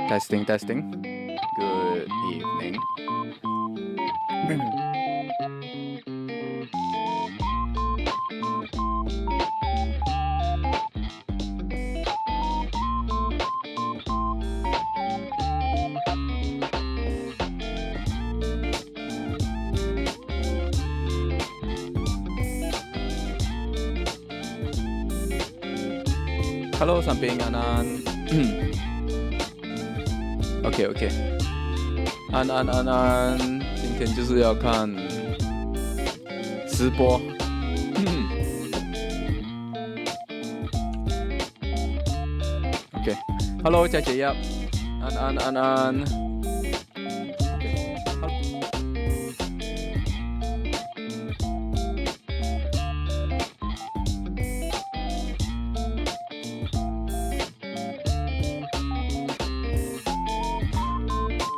Testing, testing. Good evening. Hello， 三边安安。OK， 安，今天就是要看直播。OK，Hello， 佳姐呀，安。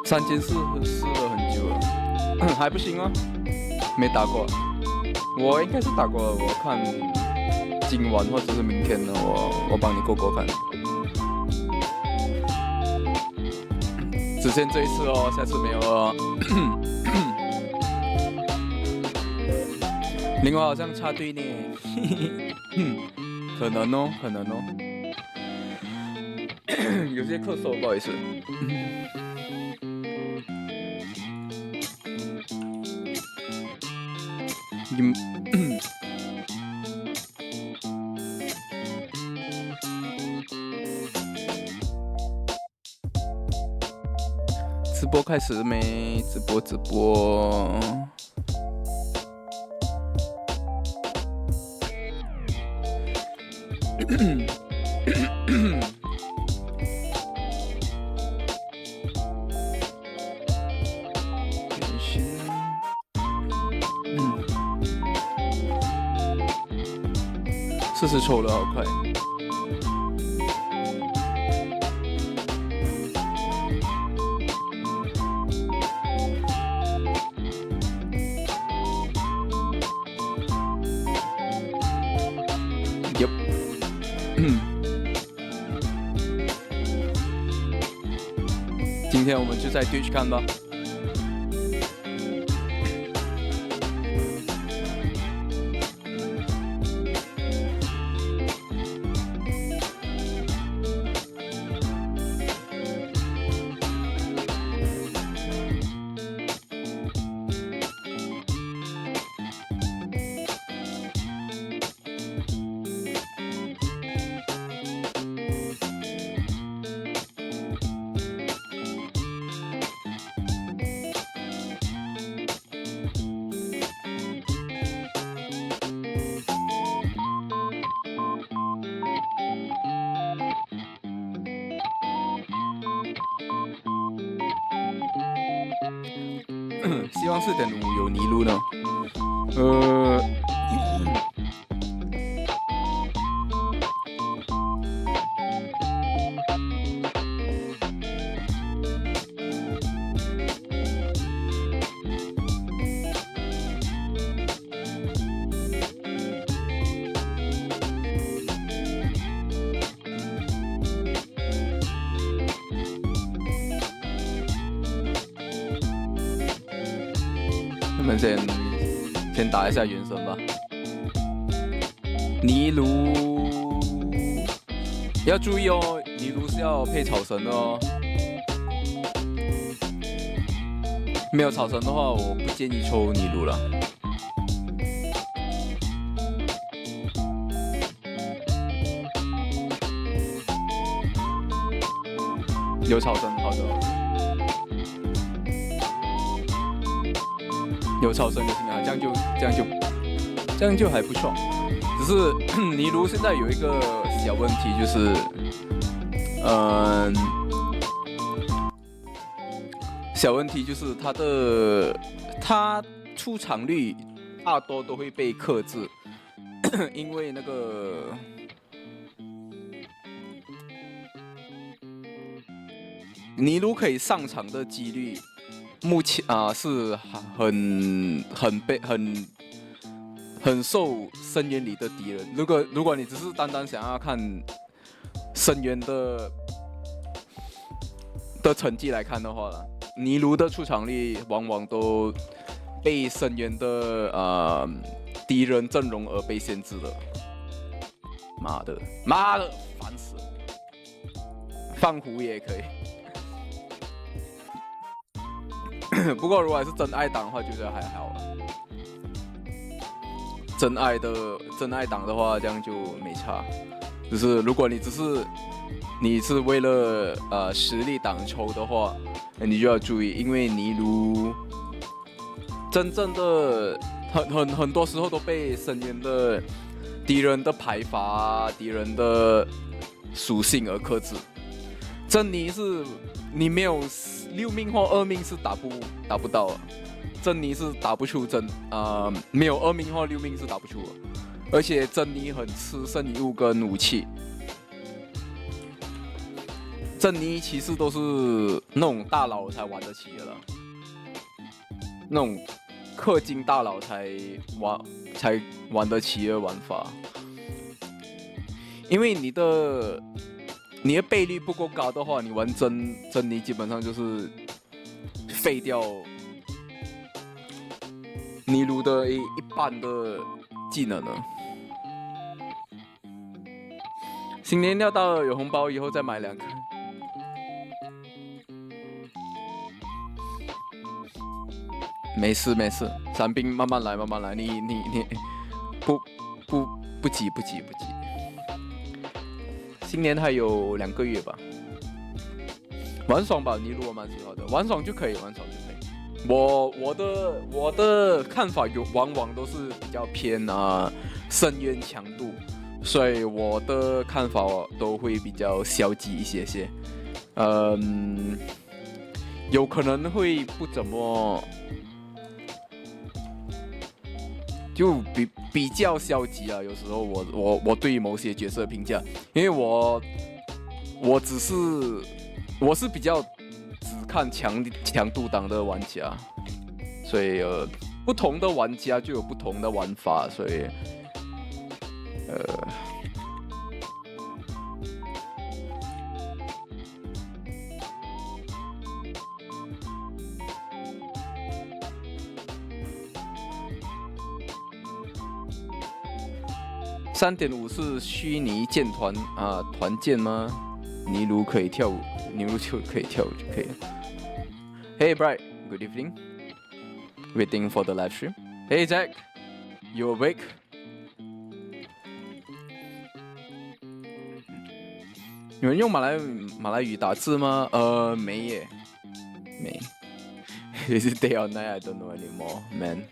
3件事试了很久了，还不行吗？没打过，我应该是打过了。我看今晚或者是明天呢，我帮你过看。只限这一次哦，下次没有了。另外好像插队呢，可能哦，有些咳嗽，不好意思。直播开始没？直播。40抽了，好快。今天我们就在 Twitch 看吧。希望4.5有尼禄呢。我们先打一下原神吧。尼禄要注意哦，尼禄是要配草绳的哦。没有草绳的话，我不建议抽尼禄了。有草绳，好的。有草绳就行了，这样就还不错。只是尼禄现在有一个小问题，就是小问题就是他出场率大多都会被克制，因为那个尼禄可以上场的几率。目前是很受深渊里的敌人。如果你只是单单想要看深渊的成绩来看的话啦，尼卢的出场率往往都被深渊的敌人阵容而被限制了。妈的，烦死了！放虎也可以。不过如果还是真愛黨的話，就覺得還好了。真愛黨的話，這樣就沒差。就是如果你是為了實力黨抽的話，你就要注意，因為尼盧真正的很多時候都被深淵的敵人的排法、敵人的屬性而克制。珍妮是你沒有6命或2命是打不到的，珍妮是打不出沒有2命或6命是打不出的，而且珍妮很吃圣遗物跟武器。珍妮其实都是那种大佬才玩得起的了，那种氪金大佬才玩得起的玩法，因为你的倍率不够高的话，你玩珍妮基本上就是废掉尼卢的一半的技能了。新年料到了，有红包以后再买2个。没事，伞兵慢慢来，你不急。新年还有2个月吧，玩爽吧，尼卢我蛮喜欢的，玩爽就可以。我的看法往往都是比较偏深渊强度，所以我的看法都会比较消极一些。有可能会不怎么。就比较消极啊，有时候我对某些角色评价，因为我是比较只看强度档的玩家，所以不同的玩家就有不同的玩法，所以3.5是虚拟建团团建吗？尼卢可以跳舞，尼卢就可以跳舞就可以了。Hey Bright, good evening. Waiting for the live stream. Hey Jack, you awake? 有人用马來語打字嗎？沒耶，沒。Is it day or night? I don't know anymore, man.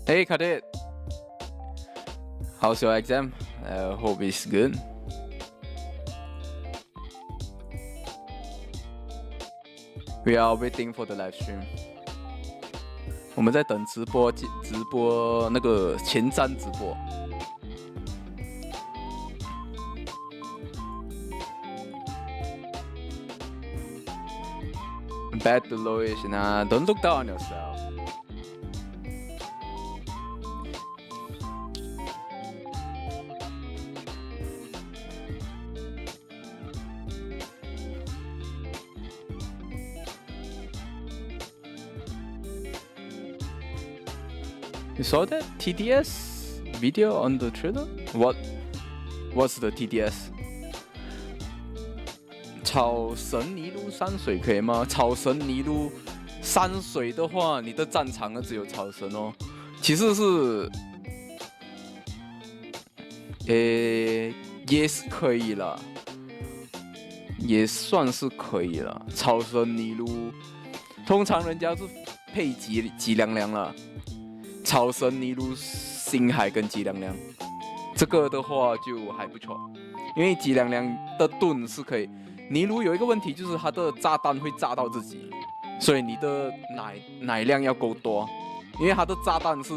Hey Kadet, how's your exam? I hope it's good. We are waiting for the live stream. 我们在等直播那个前瞻直播。Bad to lowish, nah, don't look down on yourself. You saw that TDS video on the trailer? What's the TDS? 草神尼禄山水可以吗？草神尼禄山水的话，你的战场呢只有草神哦。其实是，也是可以了，也算是可以了。草神尼禄，通常人家是配吉凉凉了。草神尼禄星海跟吉凉凉，这个的话就还不错，因为吉凉凉的盾是可以。尼禄有一个问题就是它的炸弹会炸到自己，所以你的奶量要够多，因为它的炸弹是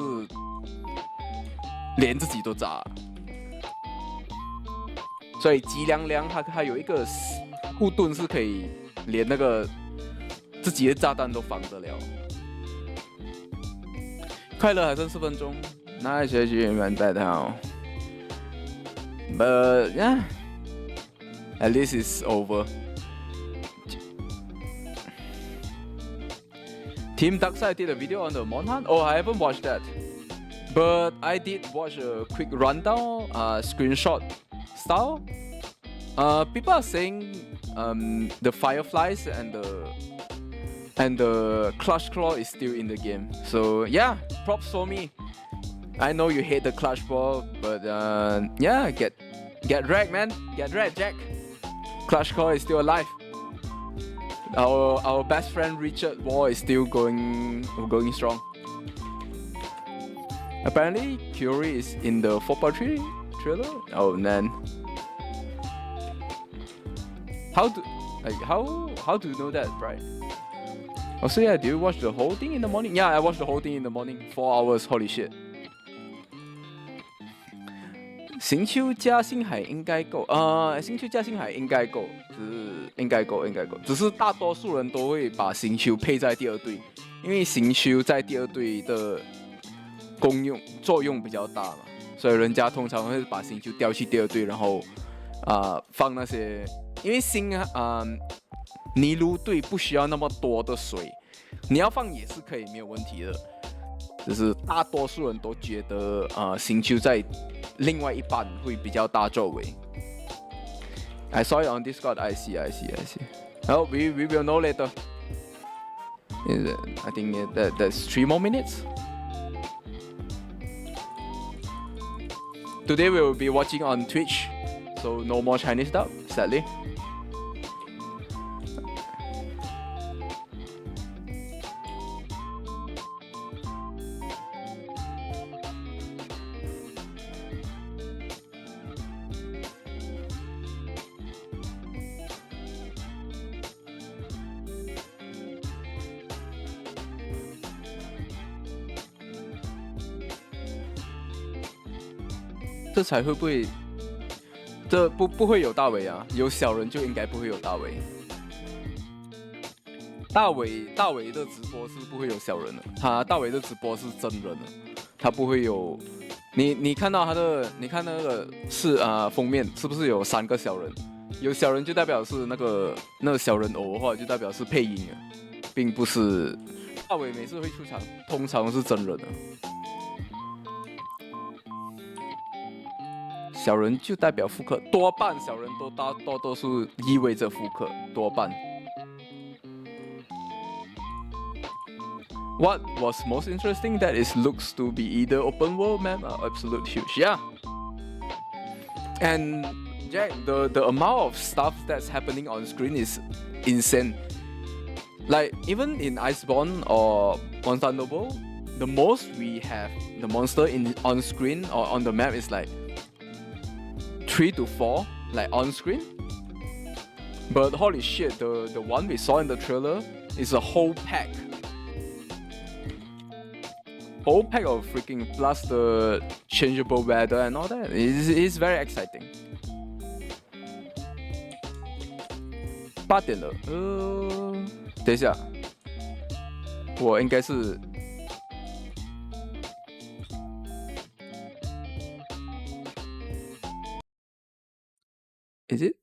连自己都炸，所以吉凉凉它有一个护盾是可以连那个自己的炸弹都防得了。快乐还剩4分钟，那结局蛮bad now. But yeah, at least it's over. Team Darkside did a video on the Monhan. Oh, I haven't watched that, but I did watch a quick rundown, screenshot style. People are saying the Fireflies and the Clutch Claw is still in the game. So yeah, props for me. I know you hate the Clutch Ball, but yeah, get wrecked, man. Get wrecked, Jack. Clutch Claw is still alive. Our best friend Richard Wall is still going strong. Apparently, Curie is in the 4.3 trailer. Oh man. How do you know that, right? Also, yeah, do you watch the whole thing in the morning? Yeah, I watched the whole thing in the morning. 4 hours, holy shit. 行秋加星海应该够，行秋加星海应该够，应该够。只是大多数人都会把行秋配在第2队，因为行秋在第2队的作用比较大嘛，所以人家通常会把行秋调去第2队，然后放那些，因为尼卢队不需要那么多的水，你要放也是可以没有问题的，只是大多数人都觉得行秋在另外一半会比较大作为。I saw it on Discord. I see. Oh, we will know later. I think that's 3 more minutes. Today we will be watching on Twitch, so no more Chinese dub, sadly.这才会不会？这不会有大伟啊！有小人就应该不会有大伟。大伟的直播是不会有小人的，大伟的直播是真人的，他不会有。你看到他的，你看那个是封面是不是有3个小人？有小人就代表是那个小人偶的话，就代表是配音的，并不是大伟每次会出场，通常是真人的。小人就代表复刻，多半小人都大多数意味着复刻，多半。What was most interesting that it looks to be either open world map or absolute huge, yeah. And Jack, the amount of stuff that's happening on screen is insane. Like even in Iceborne or on Thunderbolt, the most we have the monster on screen or on the map is like 3 to 4, like on screen. But holy shit, the one we saw in the trailer is a whole pack. Whole pack of freaking plus the changeable weather and all that. It's very exciting. 8点了，等一下，我应该是。Is it?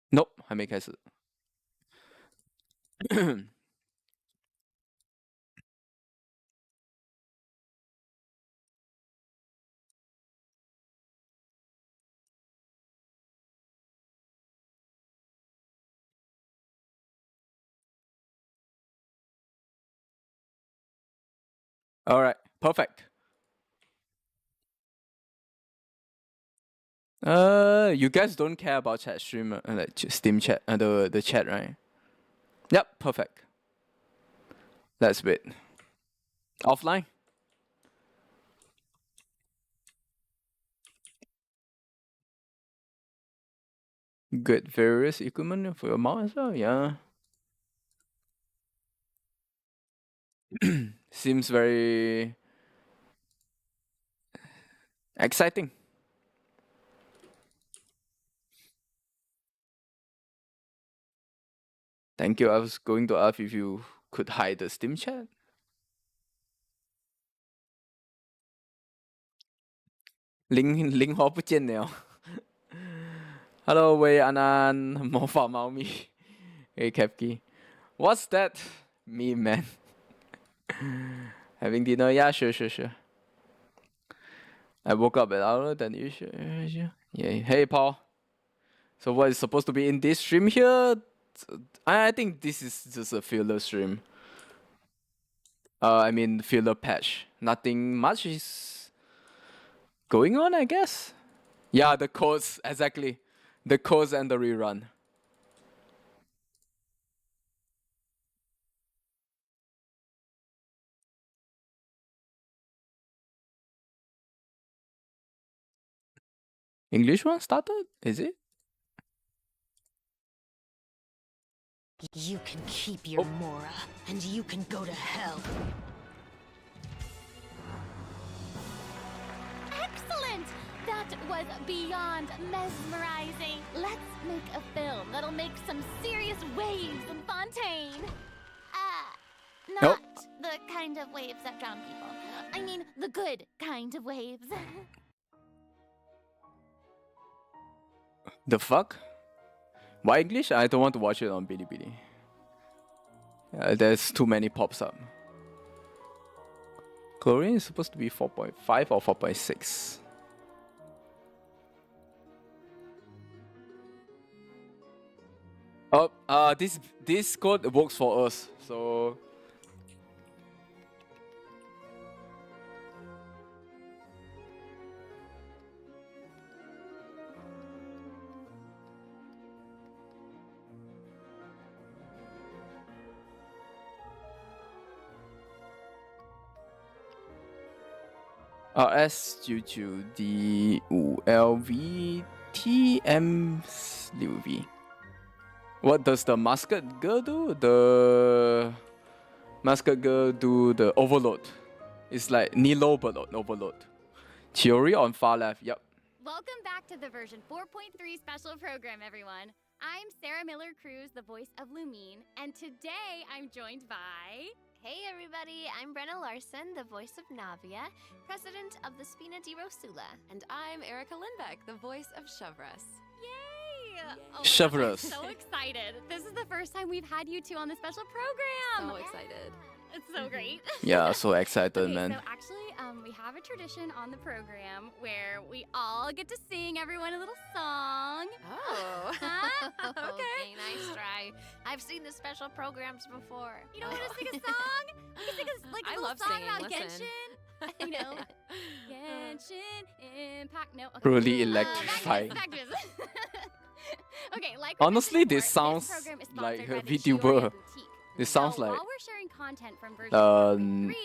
Nope, 还没开始。All right, perfect. You guys don't care about chat stream, like Steam chat, the chat, right? Yep, perfect. Let's wait. Offline. Good various equipment for your mouse as well, yeah. Seems very exciting. Thank you. I was going to ask if you could hide the Steam chat. 灵活不见了。Hello， 喂，安安，魔法猫咪。Hey Kevki, what's that meme, man? Having dinner? Yeah, sure. I woke up earlier than usual. Yeah. Hey, Paul. So what is supposed to be in this stream here? I think this is just a filler stream. I mean filler patch. Nothing much is going on, I guess. Yeah, the codes, exactly. The codes and the rerun. English one started? Is it? You can keep your Mora, and you can go to hell. Excellent! That was beyond mesmerizing. Let's make a film that'll make some serious waves in Fontaine. Not the kind of waves that drown people. I mean, the good kind of waves. The fuck? Why English? I don't want to watch it on Bilibili. There's too many pops up. Korean is supposed to be 4.5 or 4.6. Oh, this code works for us, so. RS 99D5LVTM6V. What does the mascot girl do? The mascot girl do the overload. It's like Nilo overload. Theory on far left. Yep. Welcome back to the version 4.3 special program, everyone. I'm Sarah Miller-Cruz, the voice of Lumine, and today I'm joined by... Hey everybody, I'm Brenna Larson, the voice of Navia, president of the Spina di Rosula. And I'm Erica Lindbeck, the voice of Chores. Yay! Oh, Chores. I'm so excited. This is the first time we've had you two on the special program. So excited. It's so great. Yeah, so excited, Okay, man. so actually, we have a tradition on the program where we all get to sing everyone a little song. Oh. Huh? Okay, nice try. I've seen the special programs before. You don't want to sing a song? We can sing a, I little love song singing, about listen. Genshin. You know, Genshin Impact. No, okay. Really Back electrifying. to this. Okay, like Honestly, this this sounds program is like sponsored a by the VTuber. Chiori Boutique. This sounds Now, like while we're sharing content from version 3,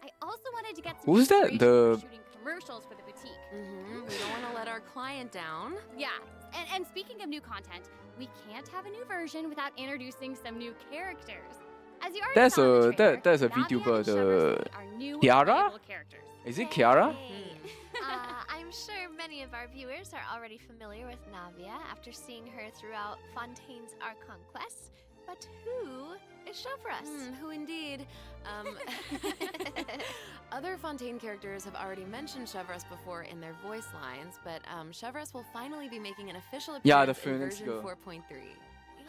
I also wanted to get some who's that? inspiration The for shooting commercials for the boutique. We don't want to let our client down. Yeah, and speaking of new content, we can't have a new version without introducing some new characters. As you already There's saw in the a- trailer, there's a Navia VTuber, and the Chevrolet are new Kiara? playable characters. is it Kiara? Hey. I'm sure many of our viewers are already familiar with Navia after seeing her throughout Fontaine's Archon quest. But who is Chevros? Who indeed? Other Fontaine characters have already mentioned Chevros before in their voice lines, but Chevros will finally be making an official appearance Yeah, the in Phoenix version girl. 4.3.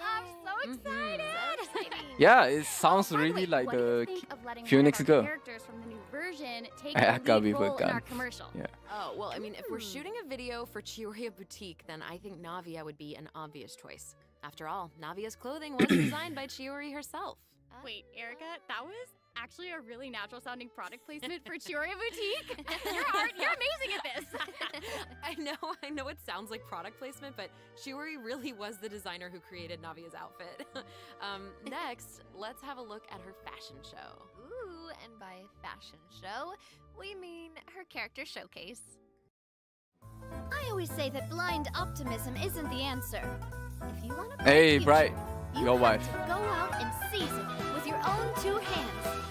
I'm so excited! So exciting. Yeah, it sounds By the really way, like what do you the think of letting Phoenix one of girl. our characters from the new version take I the gotta lead be role in forgotten. our commercial. Yeah. Oh, well, I mean, if we're shooting a video for Chioriya Boutique, then I think Navia would be an obvious choice. After all, Navia's clothing was designed by Chiori herself. Wait, Erica, that was actually a really natural sounding product placement for Chioriya Boutique. You're amazing at this. I know it sounds like product placement, but Chiori really was the designer who created Navia's outfit. Next, let's have a look at her fashion show. Ooh, and by fashion show, we mean her character showcase. I always say that blind optimism isn't the answer. If you want to Hey, Bright, you your have wife. to go out and seize it with your own two hands.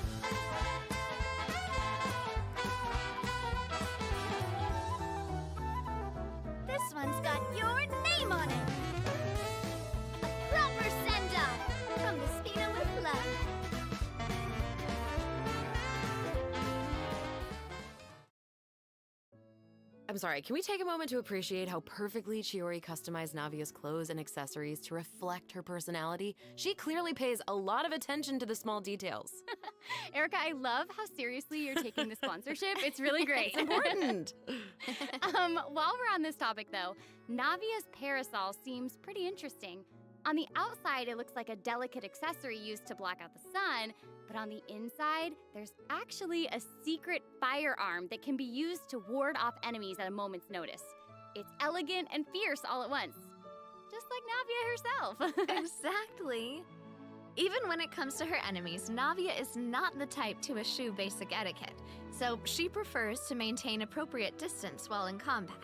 This one's got your name on it. A proper send-off from the I'm sorry, can we take a moment to appreciate how perfectly Chiori customized Navia's clothes and accessories to reflect her personality? She clearly pays a lot of attention to the small details. Erica, I love how seriously you're taking the sponsorship. It's really great. It's important. While we're on this topic, though, Navia's parasol seems pretty interesting. On the outside, it looks like a delicate accessory used to block out the sun, but on the inside, there's actually a secret firearm that can be used to ward off enemies at a moment's notice. It's elegant and fierce all at once, just like Navia herself. Exactly. Even when it comes to her enemies, Navia is not the type to eschew basic etiquette, so she prefers to maintain appropriate distance while in combat.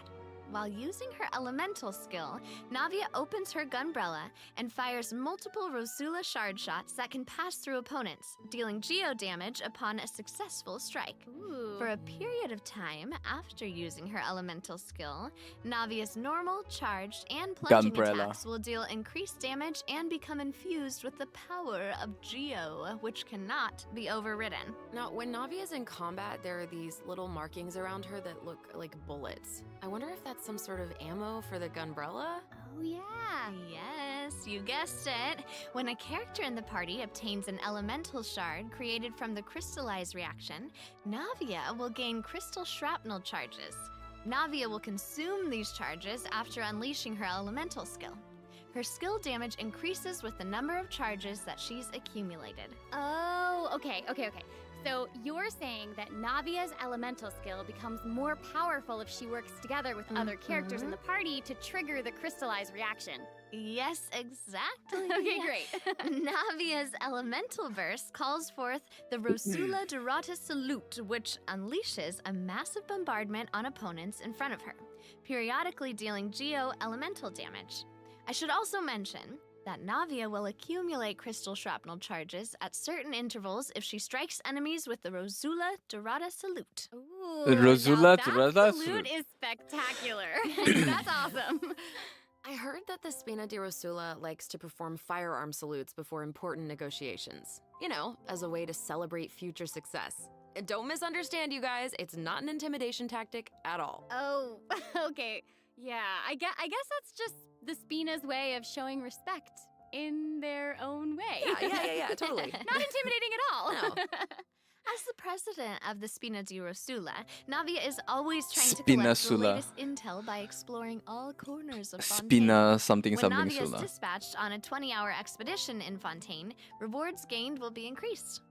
While using her elemental skill, Navia opens her gunbrella and fires multiple Rosula shard shots that can pass through opponents, dealing geo damage upon a successful strike. Ooh. For a period of time after using her elemental skill, Navia's normal, charged, and plunging Gunbrella. attacks will deal increased damage and become infused with the power of geo, which cannot be overridden. Now, when Navia's in combat, there are these little markings around her that look like bullets. I wonder if that's some sort of ammo for the gunbrella? Oh, yeah. Yes, you guessed it. When a character in the party obtains an elemental shard created from the crystallized reaction, Navia will gain crystal shrapnel charges. Navia will consume these charges after unleashing her elemental skill. Her skill damage increases with the number of charges that she's accumulated. Oh, okay. So you're saying that Navia's elemental skill becomes more powerful if she works together with other characters in the party to trigger the crystallized reaction. Yes, exactly. Okay, great. Navia's elemental burst calls forth the Rosula Dorata Salute, which unleashes a massive bombardment on opponents in front of her, periodically dealing geo-elemental damage. I should also mention that Navia will accumulate crystal shrapnel charges at certain intervals if she strikes enemies with the Rosula Dorata Salute. Ooh, Rosula now Dorata that Salute. salute is spectacular. That's awesome. I heard that the Spina di Rosula likes to perform firearm salutes before important negotiations. You know, as a way to celebrate future success. And don't misunderstand, you guys, it's not an intimidation tactic at all. Oh, okay. Yeah, I guess that's just the Spina's way of showing respect in their own way. Yeah, totally. Not intimidating at all. No. As the president of the Spina di Rosula, Navia is always trying to Spina collect the Sula. latest intel by exploring all corners of Fontaine. Spina something When something Navia is Sula. dispatched on a 20-hour expedition in Fontaine, rewards gained will be increased.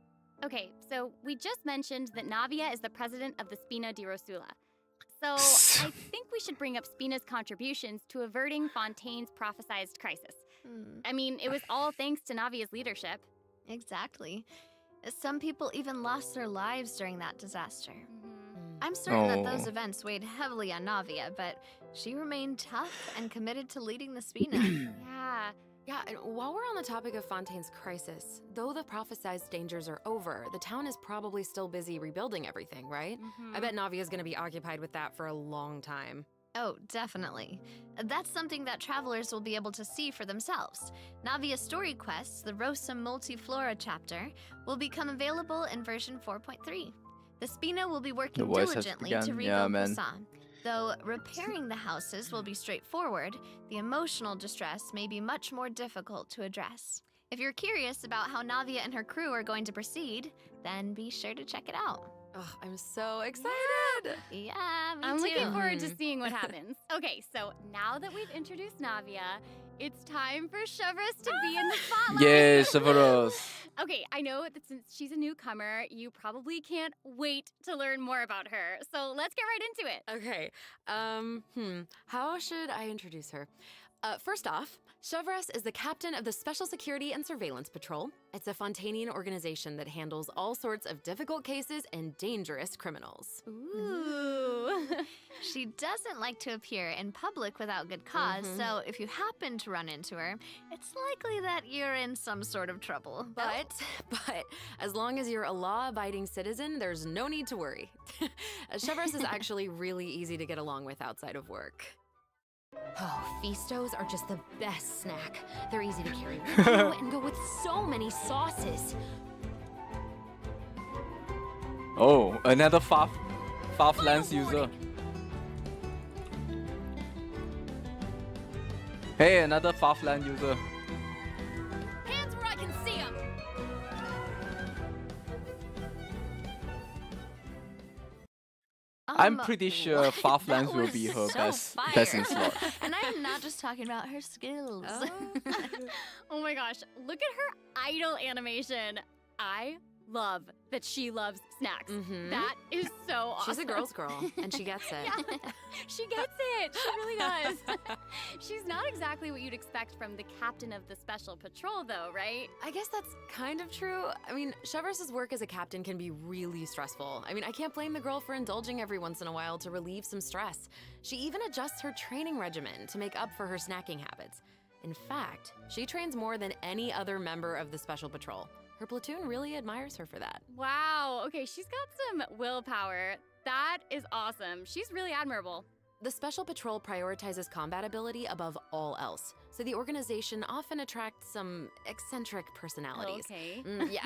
Okay, so we just mentioned that Navia is the president of the Spina di Rosula. So I think we should bring up Spina's contributions to averting Fontaine's prophesized crisis. I mean, it was all thanks to Navia's leadership. Exactly. Some people even lost their lives during that disaster. I'm certain that those Oh. events weighed heavily on Navia, but she remained tough and committed to leading the Spina. Yeah. Yeah, and while we're on the topic of Fontaine's crisis, though the prophesized dangers are over, the town is probably still busy rebuilding everything, right? I bet Navia's gonna be occupied with that for a long time. Oh, definitely. That's something that travelers will be able to see for themselves. Navia's story quests, the Rosa Multiflora chapter, will become available in version 4.3. The Spina will be working The voice has diligently begun. to Yeah, rebuild man. Busan. Though repairing the houses will be straightforward, the emotional distress may be much more difficult to address. If you're curious about how Navia and her crew are going to proceed, then be sure to check it out. Oh, I'm so excited! Yeah, me I'm too. looking forward to seeing what happens. Okay, so now that we've introduced Navia, it's time for Chores to be in the spotlight. Yes, Chores. Okay, I know that since she's a newcomer, you probably can't wait to learn more about her. So let's get right into it. Okay, how should I introduce her? First off, Chores is the captain of the Special Security and Surveillance Patrol. It's a Fontainian organization that handles all sorts of difficult cases and dangerous criminals. Ooh. She doesn't like to appear in public without good because so if you happen to run into her, it's likely that you're in some sort of trouble. But as long as you're a law-abiding citizen, there's no need to worry. Chores is actually really easy to get along with outside of work. Oh, Feastos are just the best snack. They're easy to carry with you and go with so many sauces. Oh, another Faf Lance user. Hey, another Farfland user. Hands where I can see them. I'm pretty sure Farflands will be her best in slot. And I am not just talking about her skills. Oh my gosh, look at her idol animation. I love that she loves snacks. That is so awesome. She's a girl's girl, and she gets it. Yeah, she gets it. She really does. She's not exactly what you'd expect from the captain of the special patrol, though, right? I guess that's kind of true. I mean, Chevro's work as a captain can be really stressful. I mean, I can't blame the girl for indulging every once in a while to relieve some stress. She even adjusts her training regimen to make up for her snacking habits. In fact, she trains more than any other member of the Special Patrol. Her platoon really admires her for that. Wow, okay, she's got some willpower. That is awesome. She's really admirable. The Special Patrol prioritizes combat ability above all else, so the organization often attracts some eccentric personalities. Okay. Yeah.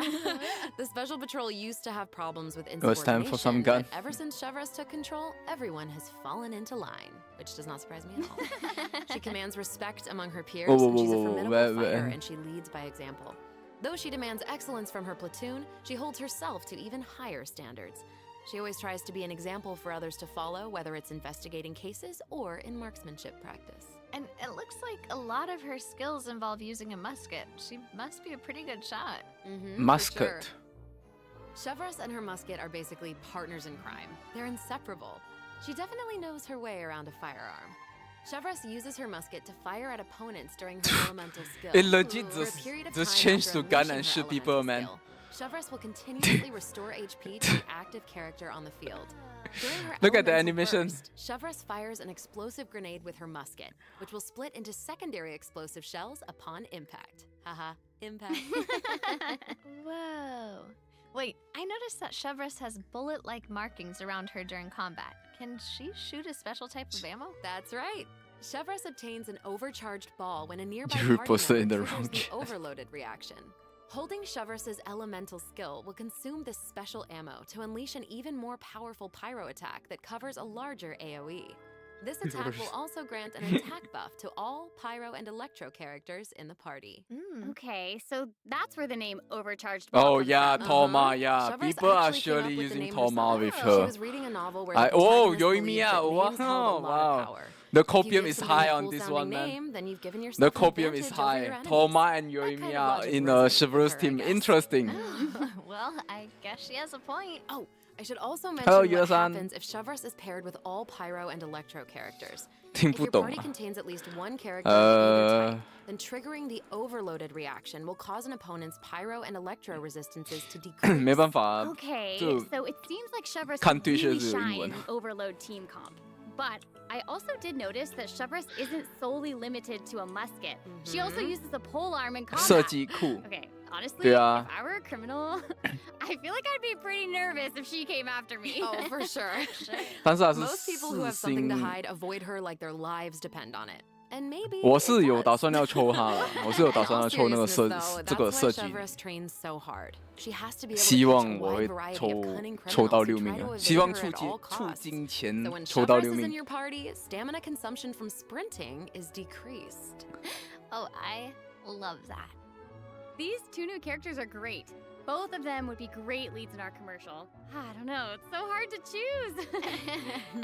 The Special Patrol used to have problems with It was time for some gun. but ever since Chevro's took control, everyone has fallen into line, which does not surprise me at all. She commands respect among her peers, and she's a formidable fighter, and she leads by example. Though she demands excellence from her platoon, she holds herself to even higher standards. She always tries to be an example for others to follow, whether it's investigating cases or in marksmanship practice. And it looks like a lot of her skills involve using a musket. She must be a pretty good shot. Musket. Chevros and her musket are basically partners in crime. They're inseparable. She definitely knows her way around a firearm. Chevros uses her musket to fire at opponents during her elemental skill. It legit For a period of just time changed after to gun unleashing and her shoot people, elemental man. skill. Chevros will continuously restore HP to an active character on the field. During her Look at the elemental animation. burst, Chevros fires an explosive grenade with her musket, which will split into secondary explosive shells upon impact. Haha, impact. Whoa. Wait, I noticed that Chevros has bullet-like markings around her during combat. Can she shoot a special type of ammo? That's right. Chevros obtains an overcharged ball when a nearby You party posted in member the triggers wrong the chat. overloaded reaction. Holding Chevros's elemental skill will consume this special ammo to unleash an even more powerful pyro attack that covers a larger AoE. This attack will also grant an attack buff to all pyro and electro characters in the party. Okay, so that's where the name Overcharged Oh Ball comes yeah, from. Toma, yeah. Chevros People are actually came up surely with the using name Toma herself. with She her. was reading a novel where I- the oh, protagonist Yoimiya, believed that names held a lot of wow. power. The If you copium give is somebody high a on cool this sounding one, man. name, then you've given yourself The an copium is advantage over your high. enemies. Toma and That kind of Yoimiya logic in resonated with Chevro's her, I team. guess. Interesting. Well, I guess she has a point. Oh, I should also mention Hello, what Yuya-san. happens if Chevros is paired with all pyro and electro characters.听 If 不 your 懂 party 啊。 contains at least one character of either type, Uh, then triggering the overloaded reaction will cause an opponent's pyro and electro resistances to decrease. 没办法， Okay, 就 so it seems like Chevros看对象 really 是有英 shine 文 in Overload Team Comp. But I also did notice that Chevros isn't solely limited to a musket. She also uses a polearm in combat. 设计酷。 Okay, honestly, 对啊。 if I were a criminal, I feel like I'd be pretty nervous if she came after me. Oh, for sure. 但是还是 Most people who 四 have something to 星。 hide avoid her like their lives depend on it. And maybe 我 it 是有 does. 打算要抽他的，我是有打 In 算 all 要抽那个 seriousness, 设 though, 这个 that's 设 why 计。 Chevros trains so hard. She has to be able 希 to catch 望 a 我 wide 会 variety 抽 of cunning 抽到 criminals 6 who 名 try to 啊！ evade 希望 her 出 at 金 all 出 costs. 金前 So when 抽到 Chevros 6 is in 名。 your party, stamina consumption from sprinting is decreased. Oh, I love that. These two new characters are great. Both of them would be great leads in our commercial. I don't know, it's so hard to choose.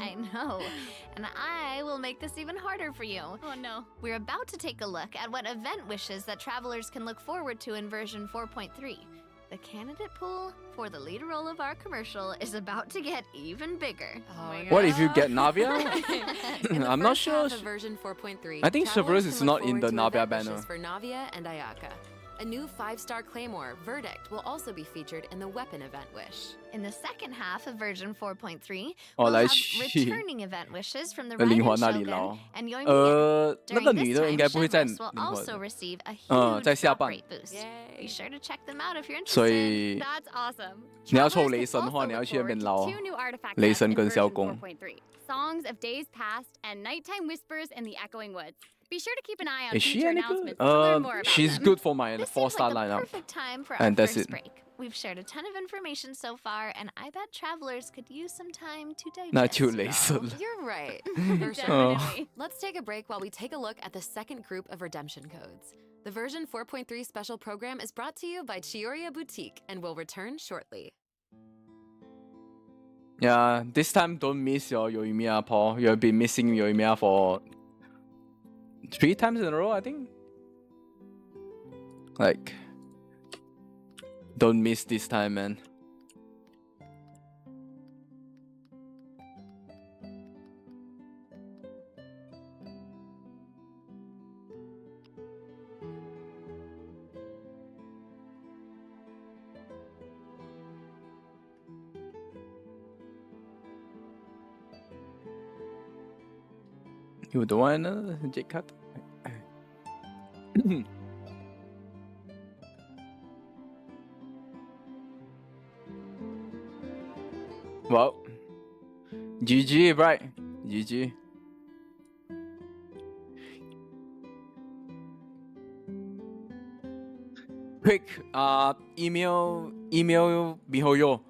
I know. And I will make this even harder for you. Oh no. We're about to take a look at what event wishes that travelers can look forward to in version 4.3. The candidate pool for the lead role of our commercial is about to get even bigger. Oh my What if you God. get Navia? In the I'm not first sure. half of version 4.3, I think travelers Chevrolet is can look not in the forward to Navia event banner. wishes for Navia and Ayaka. A new 5-star claymore, Verdict, will also be featured in the weapon event wish. In the second half of version 4.3, 哦， we'll 来 have 去 returning event wishes from the 灵 Raiden 魂那里 Shogun 捞。 and Yoimiya. 那 During 个 this 女的 time, 应该不会在 Chevros will 灵 also 魂。 receive a 在 huge 下 drop 半。 rate boost. Be Yay. sure to check them out if you're 所 interested. 以 That's awesome. 你要抽 Travelers 雷 can 神的话， also 你要 look 去那边 forward 捞 to two new artifact 雷 sets 神 in 跟萧 version 公。 4.3. Songs of Days Past and Nighttime Whispers in the Echoing Woods. Be sure to keep an eye out Is she future any announcements good? to learn more about She's them. good for my This 4-star seems like the lineup. perfect time for our And that's first it. break. We've shared a ton of information so far, and I bet travelers could use some time to digest. 那就 it 雷 all. 神了。 You're right. For sure. Definitely. Let's take a break while we take a look at the second group of redemption codes. The version 4.3 special program is brought to you by Chioria Boutique and will return shortly. Yeah, this time don't miss your Yoimiya, Paul. You've been missing Yoimiya for 3 times in a row, I think. Like, don't miss this time, man. You don't want another J cut? Well, GG, right? GG. Quick, email Mihoyo.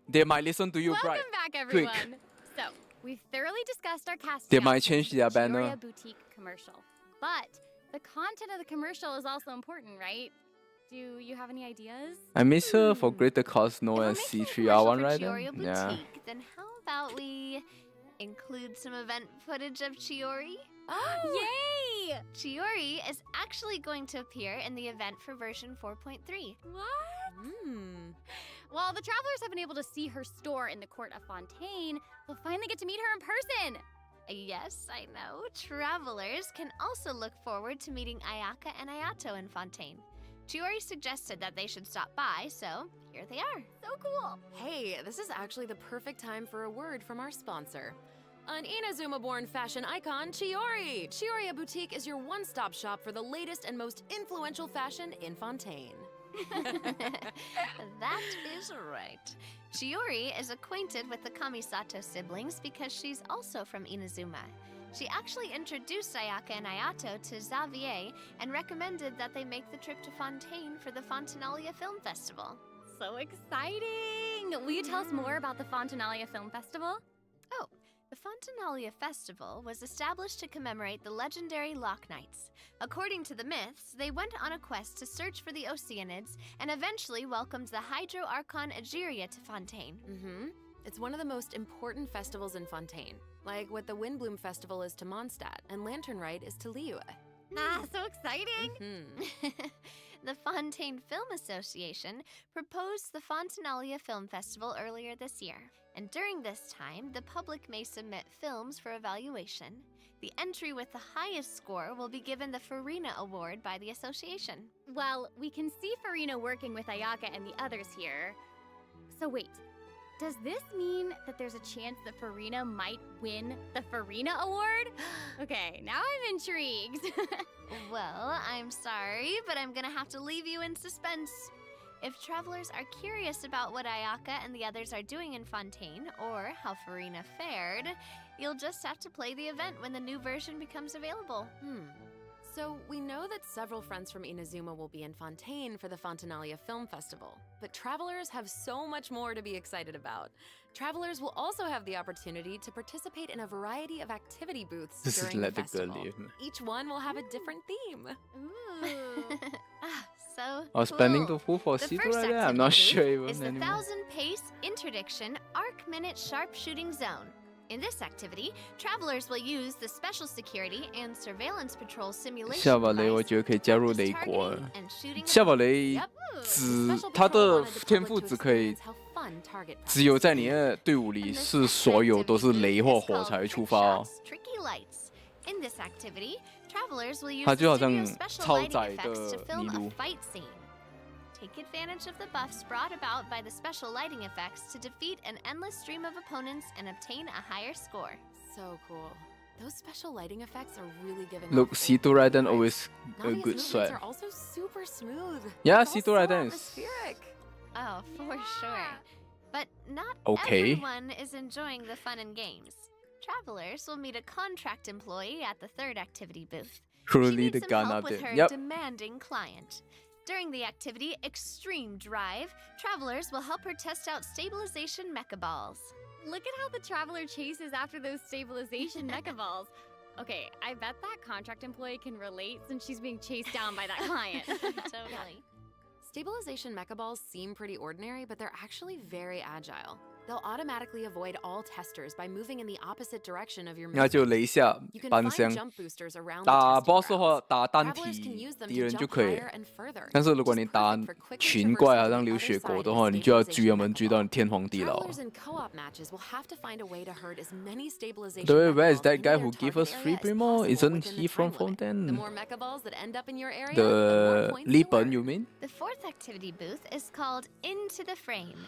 They might listen to you, Welcome right? back, Quick. everyone. So, we've thoroughly discussed our cast. They might announcements change their for the banner. Chioria Boutique commercial, but the content of the commercial is also important, right? Do you have any ideas? I miss her for greater cause known If as we're making a C3R1 commercial for right Chioria now. Yeah. Boutique, then how about we include some event footage of Chiori? Yay! Chiori is actually going to appear in the event for version 4.3. What? Hmm. Well, the travelers have been able to see her store in the court of Fontaine. They'll finally get to meet her in person. Yes, I know. Travelers can also look forward to meeting Ayaka and Ayato in Fontaine. Chiori suggested that they should stop by, so here they are. So cool. Hey, this is actually the perfect time for a word from our sponsor. An Inazuma-born fashion icon, Chiori! Chioria Boutique is your one-stop shop for the latest and most influential fashion in Fontaine. That is right. Chiori is acquainted with the Kamisato siblings because she's also from Inazuma. She actually introduced Ayaka and Ayato to Xavier and recommended that they make the trip to Fontaine for the Fontanalia Film Festival. So exciting! Will you tell us more about the Fontanalia Film Festival? Oh, the Fontanalia Festival was established to commemorate the legendary Loch Knights. According to the myths, they went on a quest to search for the Oceanids and eventually welcomed the Hydro Archon Egeria to Fontaine. Mm-hmm. It's one of the most important festivals in Fontaine, like what the Windbloom Festival is to Mondstadt and Lantern Rite is to Liyue. Ah, so exciting! Hmm. The Fontaine Film Association proposed the Fontanalia Film Festival earlier this year, and during this time, the public may submit films for evaluation. The entry with the highest score will be given the Farina Award by the association. Well, we can see Farina working with Ayaka and the others here. So wait, does this mean that there's a chance that Farina might win the Farina Award? Okay, now I'm intrigued. Well, I'm sorry, but I'm gonna have to leave you in suspense. If travelers are curious about what Ayaka and the others are doing in Fontaine, or how Farina fared, you'll just have to play the event when the new version becomes available. So, we know that several friends from Inazuma will be in Fontaine for the Fontanalia Film Festival, but travelers have so much more to be excited about. Travelers will also have the opportunity to participate in a variety of activity booths This is during the let the girl festival. leave. Each one will have a different theme. Ooh. So I was planning to cool. pull for The Cito first right there. I'm not activity sure booth even is the anymore. 1,000-pace interdiction arc-minute sharpshooting zone. In this activity, travelers will use the special security and surveillance patrol simulation 夏瓦雷我 device 觉得可以加入 practice 雷国 targeting and shooting 夏瓦雷 Yep. 只 Special 他 patrol 的 wanted the 天 public 赋 to 只可以 experience how fun target 只有 practice 在 is. 你的队伍 And 里 this 是所有都是 activity 雷 booth 或 is 火 called 才会 Trick 触发哦。 Shots, Tricky Lights. In this activity, travelers will use 它 the 就好像 studio special 超 lighting 载 effects to 的 film 尼 a 禄。 fight scene. Take advantage of the buffs brought about by the special lighting effects to defeat an endless stream of opponents and obtain a higher score. So cool. Those special lighting effects are really giving Look, off Cito old Raiden vibes. always a Navia's good movements sweat. are also super smooth. Yeah, It's all Cito so Raiden is- atmospheric. Oh, for sure. But not Okay. everyone is enjoying the fun and games. Travelers will meet a contract employee at the third activity booth. She Truly needs the some gun help out with there. her Yep. demanding client. During the activity Extreme Drive, travelers will help her test out stabilization mecha balls. Look at how the traveler chases after those stabilization mecha balls. Okay, I bet that contract employee can relate since she's being chased down by that client. Totally. Stabilization mecha balls seem pretty ordinary, but they're actually very agile. They'll automatically avoid all testers by moving in the opposite direction of your 那就 movement. 雷一下 You can 方 find 向。 jump boosters around the 打 testing boss 的话 grounds. 打单 Travelers can 体 use them 敌 to 人就 jump 可以 higher and further. 但是如果 which 你 is 打 perfect for quickly 群怪 traversing 好 the 像流 other 血狗 side 的 of 话 the 你就要 stabilization 追他们 mecha 追到 ball. 你天荒地老 Travelers in co-op matches will have to find a way to herd as many stabilization 对 mecha where is balls that into guy their who give target us free area as primo possible isn't within he the from time limit. The Fontaine more mecha balls that end up in your area, the the more points you 日本 earn. you mean The fourth activity booth is called Into the Frame.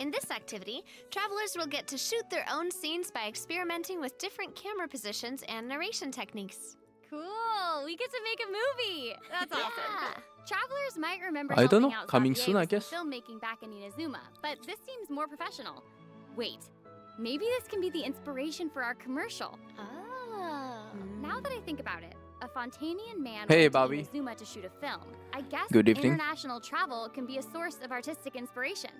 In this activity, travelers will get to shoot their own scenes by experimenting with different camera positions and narration techniques. Cool! We get to make a movie! That's awesome. Yeah. Travelers might remember I don't helping know. out Coming Xavier soon, I with some guess. filmmaking back in Inazuma, but this seems more professional. Wait, maybe this can be the inspiration for our commercial. Oh. Now that I think about it, a Fontanian man Hey, went Bobby. to Inazuma to shoot a film. I guess Good evening. international travel can be a source of artistic inspiration.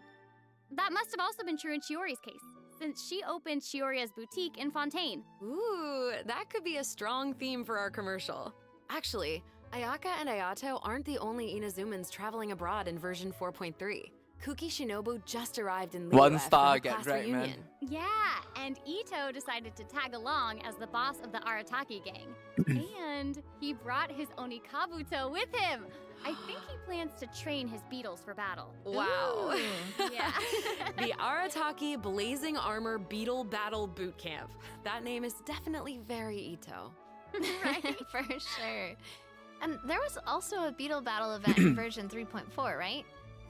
That must have also been true in Chiori's case, since she opened Chioria's boutique in Fontaine. Ooh, that could be a strong theme for our commercial. Actually, Ayaka and Ayato aren't the only Inazumans traveling abroad in version 4.3. Kuki Shinobu just arrived in Liyue One for star her again, class right, man. reunion. Yeah, and Ito decided to tag along as the boss of the Arataki gang. And he brought his Onikabuto with him. I think he plans to train his beetles for battle. Wow. Yeah. The Arataki Blazing Armor Beetle Battle Boot Camp. That name is definitely very Ito. Right, for sure. And there was also a beetle battle event in version 3.4, right?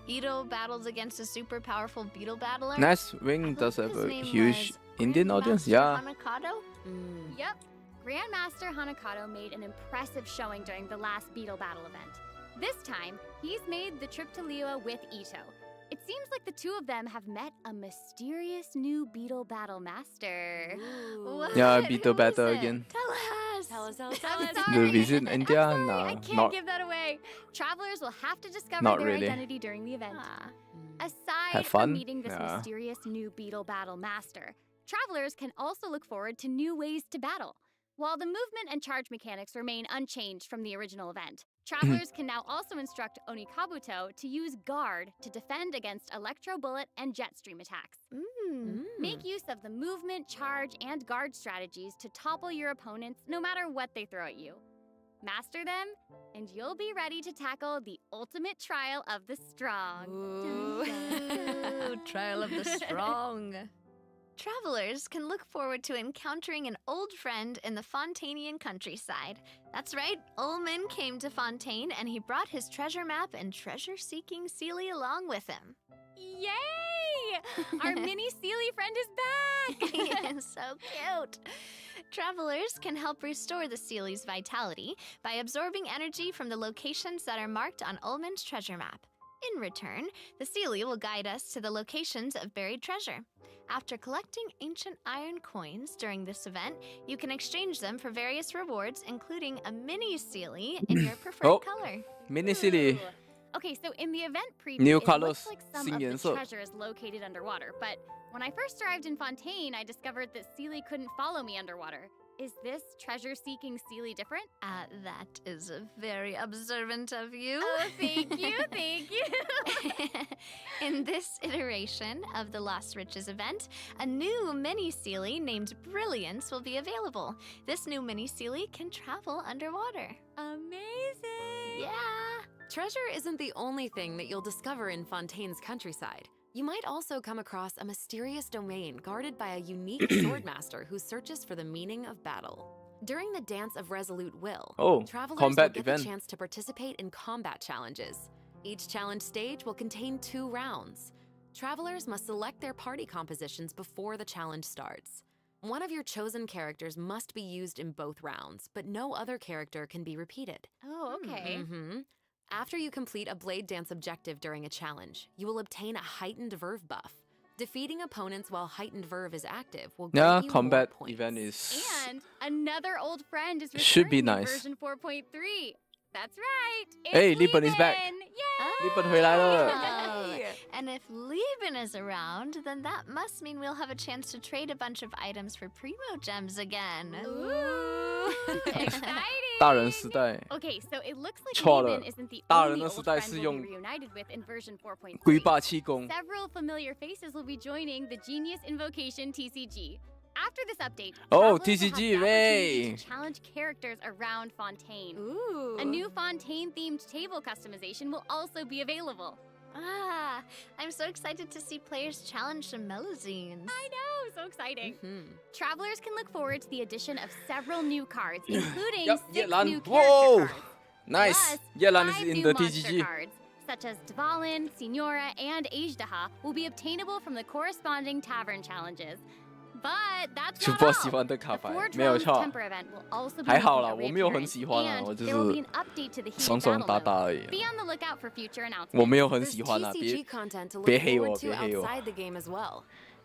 Ito battles against a super powerful beetle battler. Nice I Wing does believe have his a name huge was Indian audience Grandmaster yeah Hanakado? Yep. Grandmaster Hanakado made an impressive showing during the last beetle battle event. This time, he's made the trip to Liyue with Ito. It seems like the two of them have met a mysterious new beetle battle master. What? Yeah, Who beetle is battle it? again. Tell us. Tell us, tell us, I'm tell us. sorry. the visit India I'm sorry, no I can't not give that away. Travelers will have to discover Not their really. identity during the event. Ah. Aside Have from fun? meeting this Yeah. mysterious new beetle battle master, travelers can also look forward to new ways to battle. While the movement and charge mechanics remain unchanged from the original event, travelers can now also instruct Onikabuto to use guard to defend against electro bullet and jet stream attacks. Make use of the movement, charge, and guard strategies to topple your opponents no matter what they throw at you. Master them, and you'll be ready to tackle the ultimate trial of the strong. Ooh, trial of the strong. Travelers can look forward to encountering an old friend in the Fontanian countryside. That's right, Ullman came to Fontaine and he brought his treasure map and treasure-seeking Seelie along with him. Yay! Our mini Seelie friend is back! So cute. Travelers can help restore the Seelie's vitality by absorbing energy from the locations that are marked on Ullman's treasure map. In return, the Seelie will guide us to the locations of buried treasure. After collecting ancient iron coins during this event, you can exchange them for various rewards, including a mini Seelie in your preferred Oh. color. mini city Ooh. Okay, so in the event preview, New it colors, looks like some新of the 颜色。 treasure is located underwater, but when I first arrived in Fontaine, I discovered that Seelie couldn't follow me underwater. Is this treasure-seeking Seelie different? That is very observant of you. Oh, thank you, thank you. In this iteration of the Lost Riches event, a new mini Seelie named Brilliance will be available. This new mini Seelie can travel underwater. Amazing! Yeah. Treasure isn't the only thing that you'll discover in Fontaine's countryside. You might also come across a mysterious domain guarded by a unique swordmaster who searches for the meaning of battle. During the Dance of Resolute Will, Oh, travelers combat will get event. the chance to participate in combat challenges. Each challenge stage will contain 2 rounds. Travelers must select their party compositions before the challenge starts. One of your chosen characters must be used in both rounds, but no other character can be repeated. Oh, okay. After you complete a Blade Dance objective during a challenge, you will obtain a heightened verve buff. Defeating opponents while heightened verve is active will yeah grant you combat more points. event is And another old friend is Should be returning in nice. version 4.3. That's right. Hey, It's Lieben is back. Yay! 日本回来了。 Oh, and if Lieben is around, then that must mean we'll have a chance to trade a bunch of items for primo gems again. Ooh, exciting. 大人时代 Okay, so it looks like 错了 Lieben isn't the 大人 only 的 old 时代 friend 是 we'll 用 be reunited with in version 4.3. 龟霸气功。 Several familiar faces will be joining the Genius Invocation TCG. After this update, Oh, travelers will have the TCG, opportunity hey. to challenge characters around Fontaine. Ooh. A new Fontaine-themed table customization will also be available. Ah, I'm so excited to see players challenge some Melazines. I know, so exciting. Hmm. Travelers can look forward to the addition of several new cards, including Yep, 6 Yelan. new character Whoa, cards. nice. Plus, Yelan 5 is in new the monster TCG. cards, such as Dvalin, Signora, and Ajdaha, will be obtainable from the corresponding tavern challenges. But that's 主 not 播 all. 喜欢的 The 卡牌 Four 没有 Drums 错， Temper event will also be 还好 making 啦， a 我没有很 reappearance, 喜欢啊， and 我就 there will be 是 an update to the heated 爽爽 battle 打 mode. 打而已。 Be on the lookout for future announcements. 我没有很 There's 喜欢啊， TCG content to 别 look 黑我， forward to 别黑我。 outside the game as well.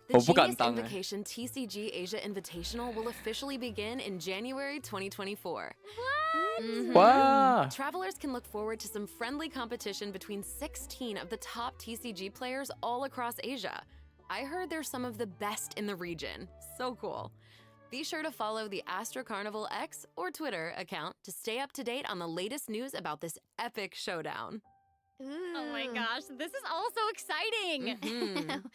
The 我不敢 Genius 当欸。 Invocation TCG Asia Invitational will officially begin in January 2024. Mhm. 哇 Travelers can look forward to some friendly competition between 16 of the top TCG players all across Asia. I heard they're some of the best in the region. So cool. Be sure to follow the Astro Carnival X or Twitter account to stay up to date on the latest news about this epic showdown. Oh my gosh, this is all so exciting! Mhm.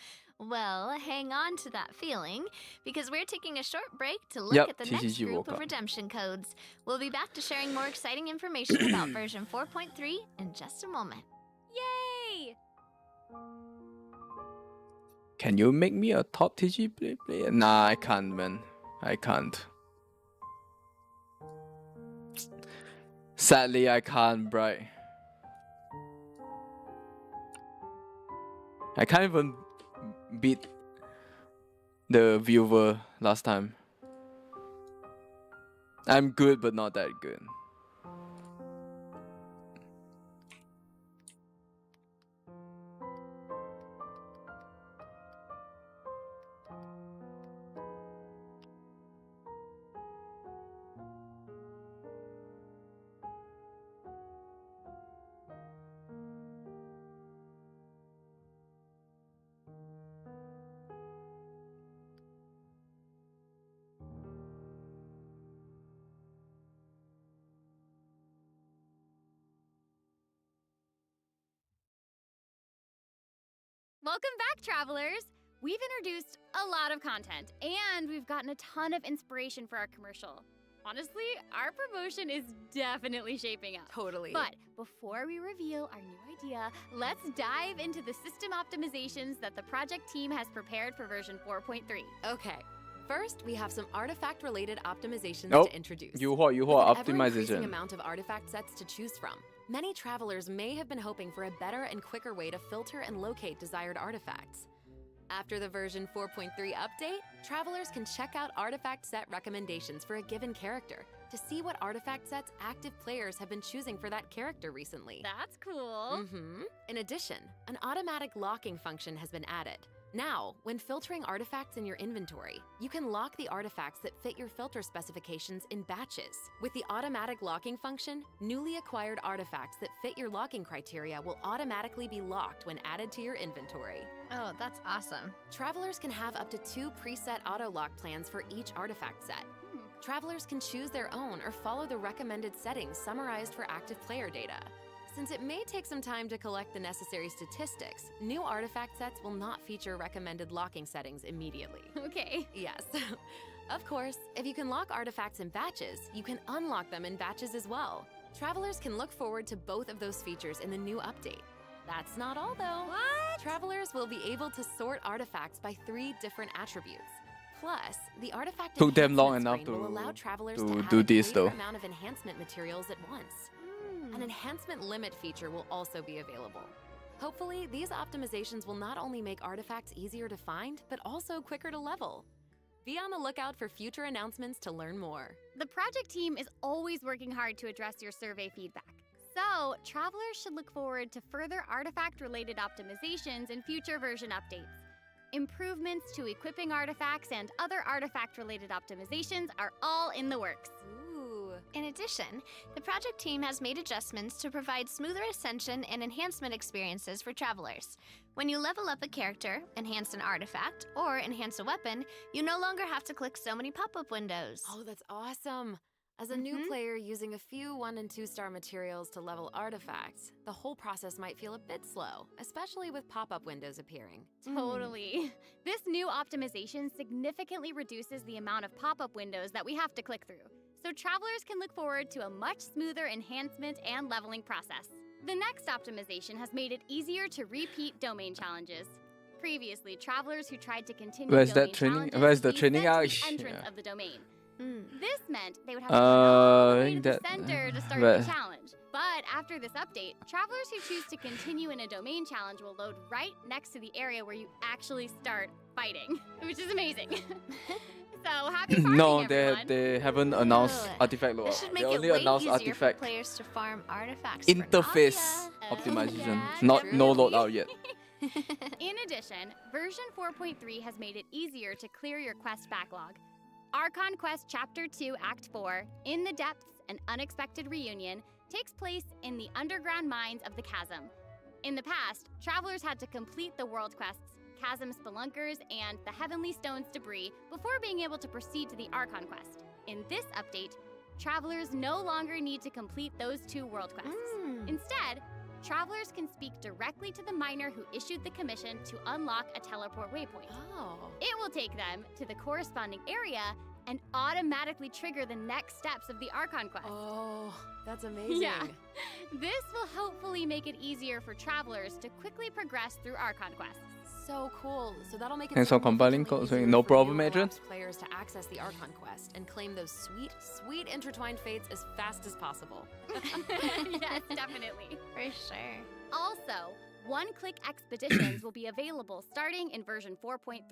Well, hang on to that feeling, because we're taking a short break to look Yep, at the next TCG group woke of up. redemption codes. We'll be back to sharing more exciting information about version 4.3 in just a moment. Yay! Can you make me a top TG player? Nah, I can't, man. I can't. Sadly, I can't, bro. I can't even beat the viewer last time. I'm good, but not that good. Welcome back, travelers! We've introduced a lot of content, and we've gotten a ton of inspiration for our commercial. Honestly, our promotion is definitely shaping up. Totally. But before we reveal our new idea, let's dive into the system optimizations that the project team has prepared for version 4.3. Okay. First, we have some artifact-related optimizations Oh, to introduce. 优化 With an ever-increasing optimization. amount of artifact sets to choose from, many travelers may have been hoping for a better and quicker way to filter and locate desired artifacts. After the version 4.3 update, travelers can check out artifact set recommendations for a given character to see what artifact sets active players have been choosing for that character recently. That's cool. In addition, an automatic locking function has been added. Now, when filtering artifacts in your inventory, you can lock the artifacts that fit your filter specifications in batches. With the automatic locking function, newly acquired artifacts that fit your locking criteria will automatically be locked when added to your inventory. Oh, that's awesome. Travelers can have up to 2 preset auto-lock plans for each artifact set. Travelers can choose their own or follow the recommended settings summarized for active player data. Since it may take some time to collect the necessary statistics, new artifact sets will not feature recommended locking settings immediately. Okay. Yes. Of course, if you can lock artifacts in batches, you can unlock them in batches as well. Travelers can look forward to both of those features in the new update. That's not all though. What? Travelers will be able to sort artifacts by 3 different attributes. Plus, the artifact Took them long enhancement enough screen will to- allow travelers to to add do a this, greater though. amount of enhancement materials at once. An enhancement limit feature will also be available. Hopefully, these optimizations will not only make artifacts easier to find, but also quicker to level. Be on the lookout for future announcements to learn more. The project team is always working hard to address your survey feedback. So, travelers should look forward to further artifact-related optimizations in future version updates. Improvements to equipping artifacts and other artifact-related optimizations are all in the works. Ooh. In addition, the project team has made adjustments to provide smoother ascension and enhancement experiences for travelers. When you level up a character, enhance an artifact, or enhance a weapon, you no longer have to click so many pop-up windows. Oh, that's awesome. As a new player using a few 1- and 2-star materials to level artifacts, the whole process might feel a bit slow, especially with pop-up windows appearing. Totally. This new optimization significantly reduces the amount of pop-up windows that we have to click through, so travelers can look forward to a much smoother enhancement and leveling process. The next optimization has made it easier to repeat domain challenges. Previously, travelers who tried to continue Where's domain that training? challenges Where's the would be training sent to out? the entrance Yeah. of the domain. This meant they would have to run all the way to the that- center to start but- the challenge. But after this update, travelers who choose to continue in a domain challenge will load right next to the area where you actually start fighting, which is amazing. So happy farming, No, everyone. they haven't announced Ugh. artifact lore. This should They make it only way announced easier artifact for players to farm artifacts interface for Navia. optimization. Yeah, Not no true. loadout yet. In addition, version 4.3 has made it easier to clear your quest backlog. Archon Quest Chapter 2 Act 4, In the Depths, An Unexpected Reunion, takes place in the underground mines of the Chasm. In the past, travelers had to complete the world quests, Chasm Spelunkers, and the Heavenly Stones debris before being able to proceed to the Archon Quest. In this update, travelers no longer need to complete those 2 world quests. Instead, travelers can speak directly to the miner who issued the commission to unlock a teleport waypoint. Oh. It will take them to the corresponding area and automatically trigger the next steps of the Archon Quest. Oh, that's amazing. Yeah. This will hopefully make it easier for travelers to quickly progress through Archon quests. So cool. So that'll make it And so compiling significantly code, so easier no for problem, newer Adrian? ops players to access the Archon quest and claim those sweet, sweet intertwined fates as fast as possible. Yes, definitely. For sure. Also, one-click expeditions will be available starting in version 4.3.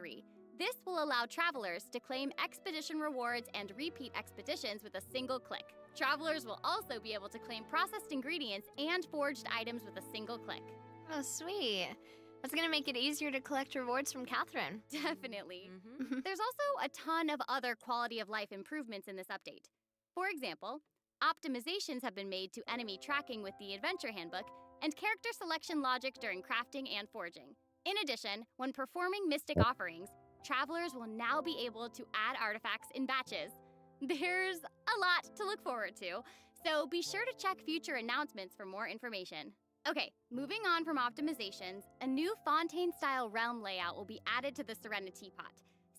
This will allow travelers to claim expedition rewards and repeat expeditions with a single click. Travelers will also be able to claim processed ingredients and forged items with a single click. Oh, sweet. That's gonna make it easier to collect rewards from Catherine. Definitely. There's also a ton of other quality of life improvements in this update. For example, optimizations have been made to enemy tracking with the Adventure Handbook and character selection logic during crafting and forging. In addition, when performing mystic offerings, travelers will now be able to add artifacts in batches. There's a lot to look forward to, so be sure to check future announcements for more information. Okay, moving on from optimizations, a new Fontaine-style realm layout will be added to the Serenity Pot.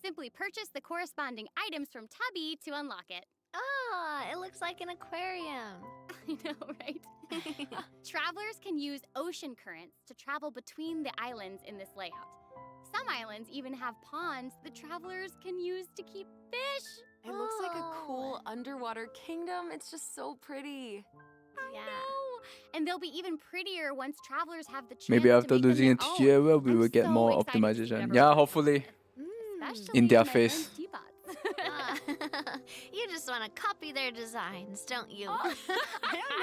Simply purchase the corresponding items from Tubby to unlock it. Ah, it looks like an aquarium. I know, right? Travelers can use ocean currents to travel between the islands in this layout. Some islands even have ponds that travelers can use to keep fish. It looks like a cool underwater kingdom. It's just so pretty. I know. And they'll be even prettier once travelers have the chance Maybe to after make them losing a their own. TGA, we I'm will get so more excited to see optimization. whatever Yeah, comes hopefully. Especially in their my face. friend's teapots. Ah, you just want to copy their designs, don't you? I don't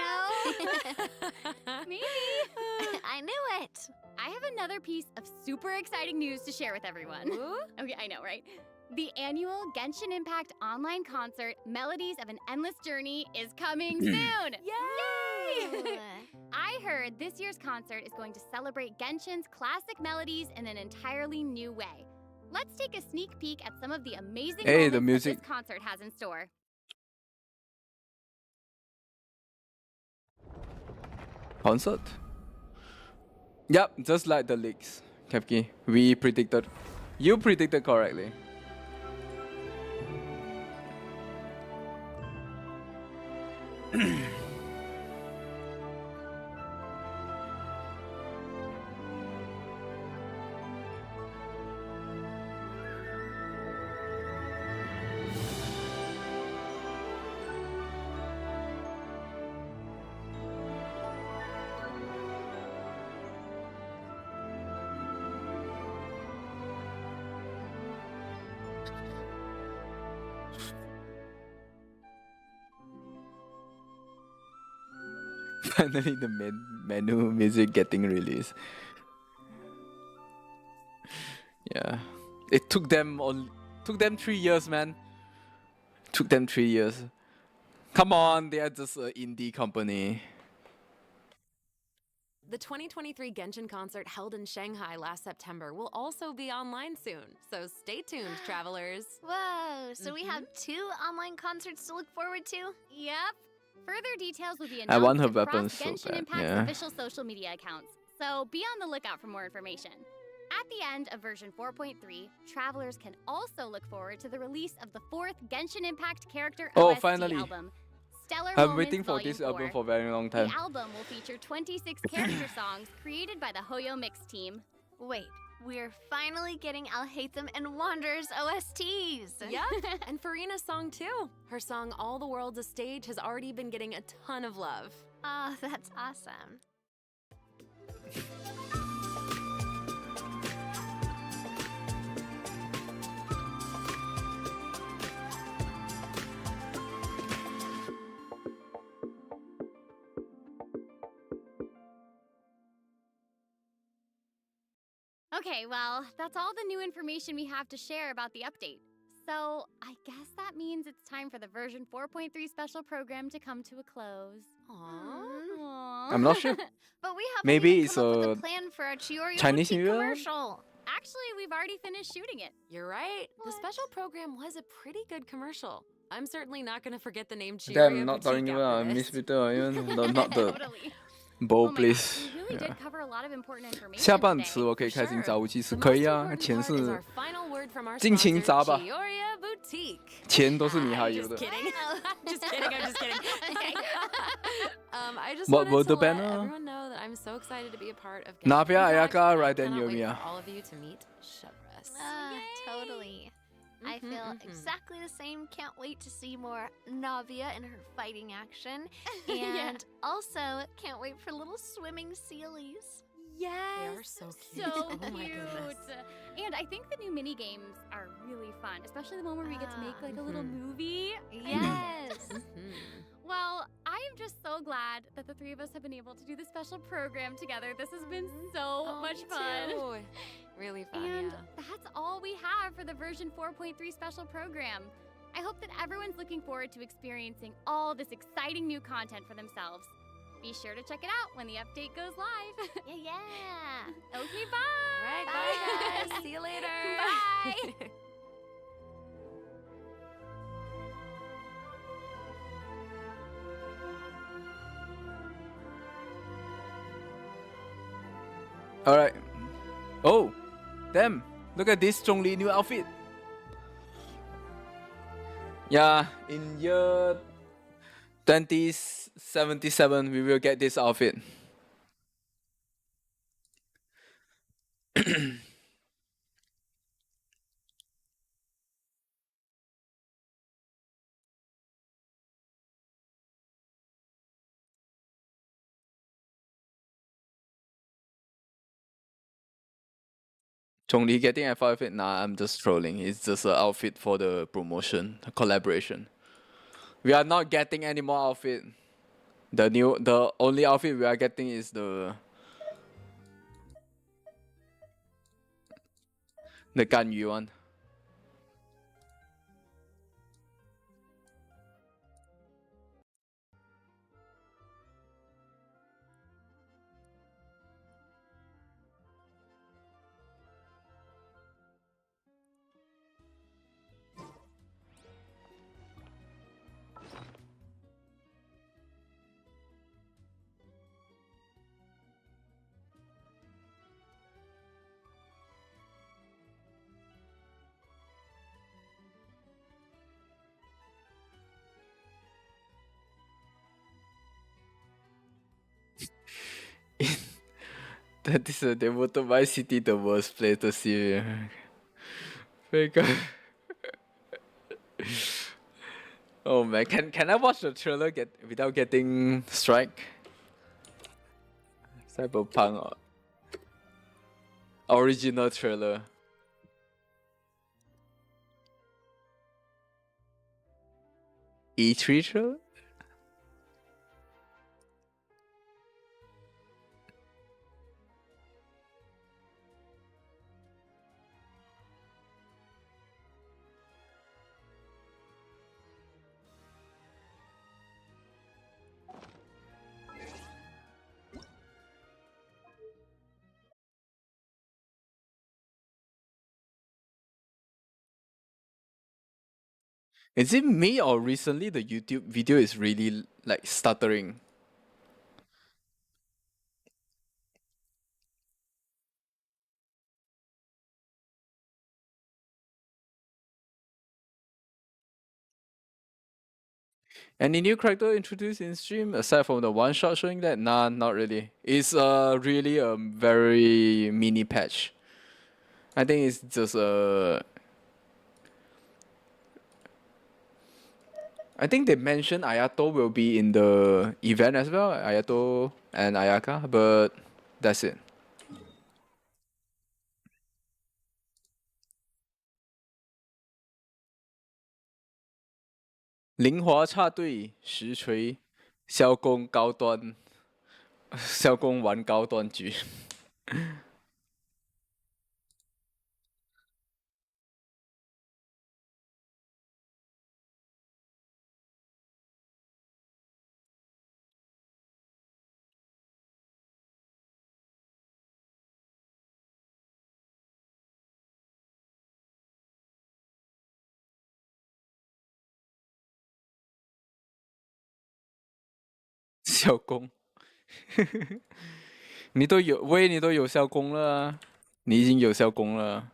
know. Maybe. I knew it. I have another piece of super exciting news to share with everyone. Okay, I know, right? The annual Genshin Impact online concert, Melodies of an Endless Journey, is coming soon! Yay! I heard this year's concert is going to celebrate Genshin's classic melodies in an entirely new way. Let's take a sneak peek at some of the amazing Hey, the moments that music. this concert has in store. Concert? Yep, just like the leaks, Kevki. We predicted. You predicted correctly. Finally, the menu music getting released. Yeah, it took them 3 years, man. Took them 3 years. Come on, they are just an indie company. The 2023 Genshin concert held in Shanghai last September will also be online soon, so stay tuned, travelers. Whoa, so we have 2 online concerts to look forward to? Yep. Further details will be I want announced her across weapons so Genshin bad, Impact's yeah. official social media accounts, so be on the lookout for more information. At the end of version 4.3, travelers can also look forward to the release of the 4th Genshin Impact character Oh, OST finally. album, Stellar I'm Moments waiting for Volume this album 4. for a very long time. The album will feature 26 character songs created by the Hoyo Mix team. Wait, we're finally getting Alhaitham and Wanderer's OSTs! Yep, and Farina's song too. Her song All the World's a Stage has already been getting a ton of love. Oh, that's awesome. Okay, well, that's all the new information we have to share about the update. So, I guess that means it's time for the version 4.3 special program to come to a close. Aww. I'm not sure. But we haven't Maybe even it's come up with a a plan for a Chioria Chinese boutique New Year? commercial. Actually, we've already finished shooting it. You're right. The special program was a pretty good commercial. I'm certainly not going to forget the name Chioria Damn, not Boutique telling you after I this. miss Peter, not the Totally. bowl, Oh my please. gosh, we really Yeah. did cover a lot of important information 下半 today. 词我可以 For 开始 sure. 杂物其 The 实可以 most 啊， important 钱 part is 是 our final word from our 尽情 sponsor, 砸吧 Chioria Boutique. 钱都是你还 I'm 有 just 的。 kidding. Just kidding. I'm just kidding. Okay. I just What wanted would to the let banner? everyone know that I'm so excited to be a part of Navia Genshin Impact, Ayaka and I right then cannot wait Yomiya. for all of you to meet Chores. Totally. I Mhm, feel mhm. exactly the same. Can't wait to see more Navia in her fighting action. Yeah. And also, can't wait for little swimming sealies. Yes. They are so cute. So Oh my cute. goodness. And I think the new mini games are really fun, especially the one where we get to make like a little Mhm. movie. Yes. Mhm. Well, I am just so glad that the 3 of us have been able to do this special program together. This has been so Oh, much me fun. too. Really fun, And yeah. that's all we have for the version 4.3 special program. I hope that everyone's looking forward to experiencing all this exciting new content for themselves. Be sure to check it out when the update goes live. Yeah. Okay, bye. All right, bye guys. See you later. Bye. Alright. Oh, damn! Look at this Zhongli new outfit. Yeah, in year 2077 we will get this outfit. Zhongli getting F outfit? Nah, I'm just trolling. It's just an outfit for the promotion, the collaboration. We are not getting any more outfit. The only outfit we are getting is the Ganyu one. That is a devoted my city the worst place to see. Very good. Oh man, can I watch the trailer without getting strike? Cyberpunk original trailer. E3 trailer? Is it me or recently the YouTube video is really like stuttering? Any new character introduced in stream aside from the one shot showing that? Nah, not really. It's really a very mini patch. I think it's just I think they mentioned Ayato will be in the event as well, Ayato and Ayaka, but that's it. 灵活插队，实锤，萧公高端，萧公玩高端局。萧公，你都有喂，你都有萧公了啊，你已经有萧公了啊。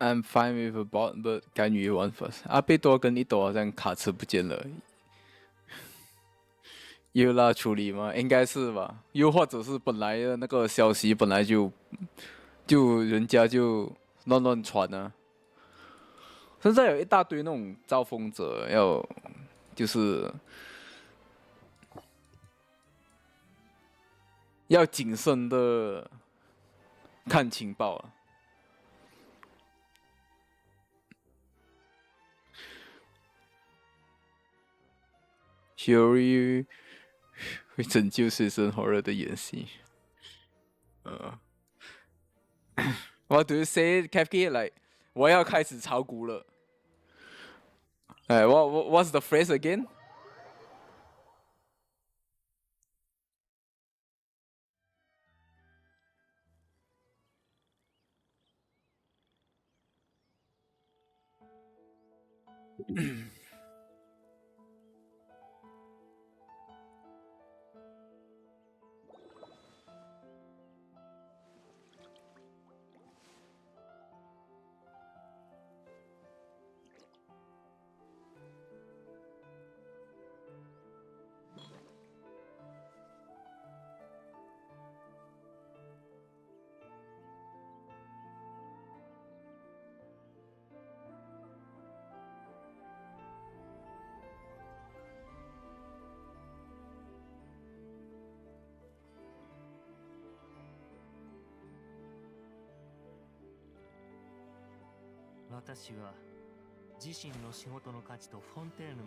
I'm fine with a bot, but 甘于玩 first。阿贝多跟一朵好像卡车不见了，又拉处理吗？应该是吧。又或者是本来的那个消息本来就人家就乱传啊。现在有一大堆那种造风者，就是要谨慎的看情报啊。Fury 会拯救水深火热的演戏。What do you say, Kevki? Like 我要开始炒股了。哎，what's the phrase again?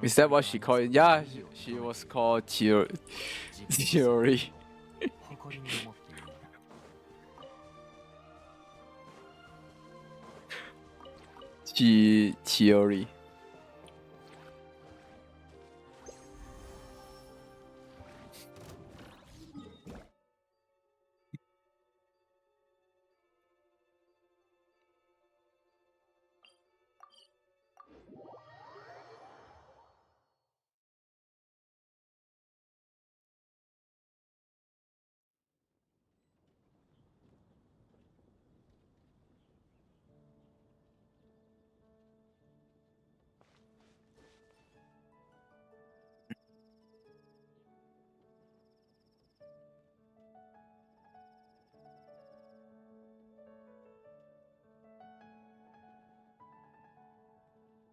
Is that what she called it? Yeah, she was called Theory. Theory.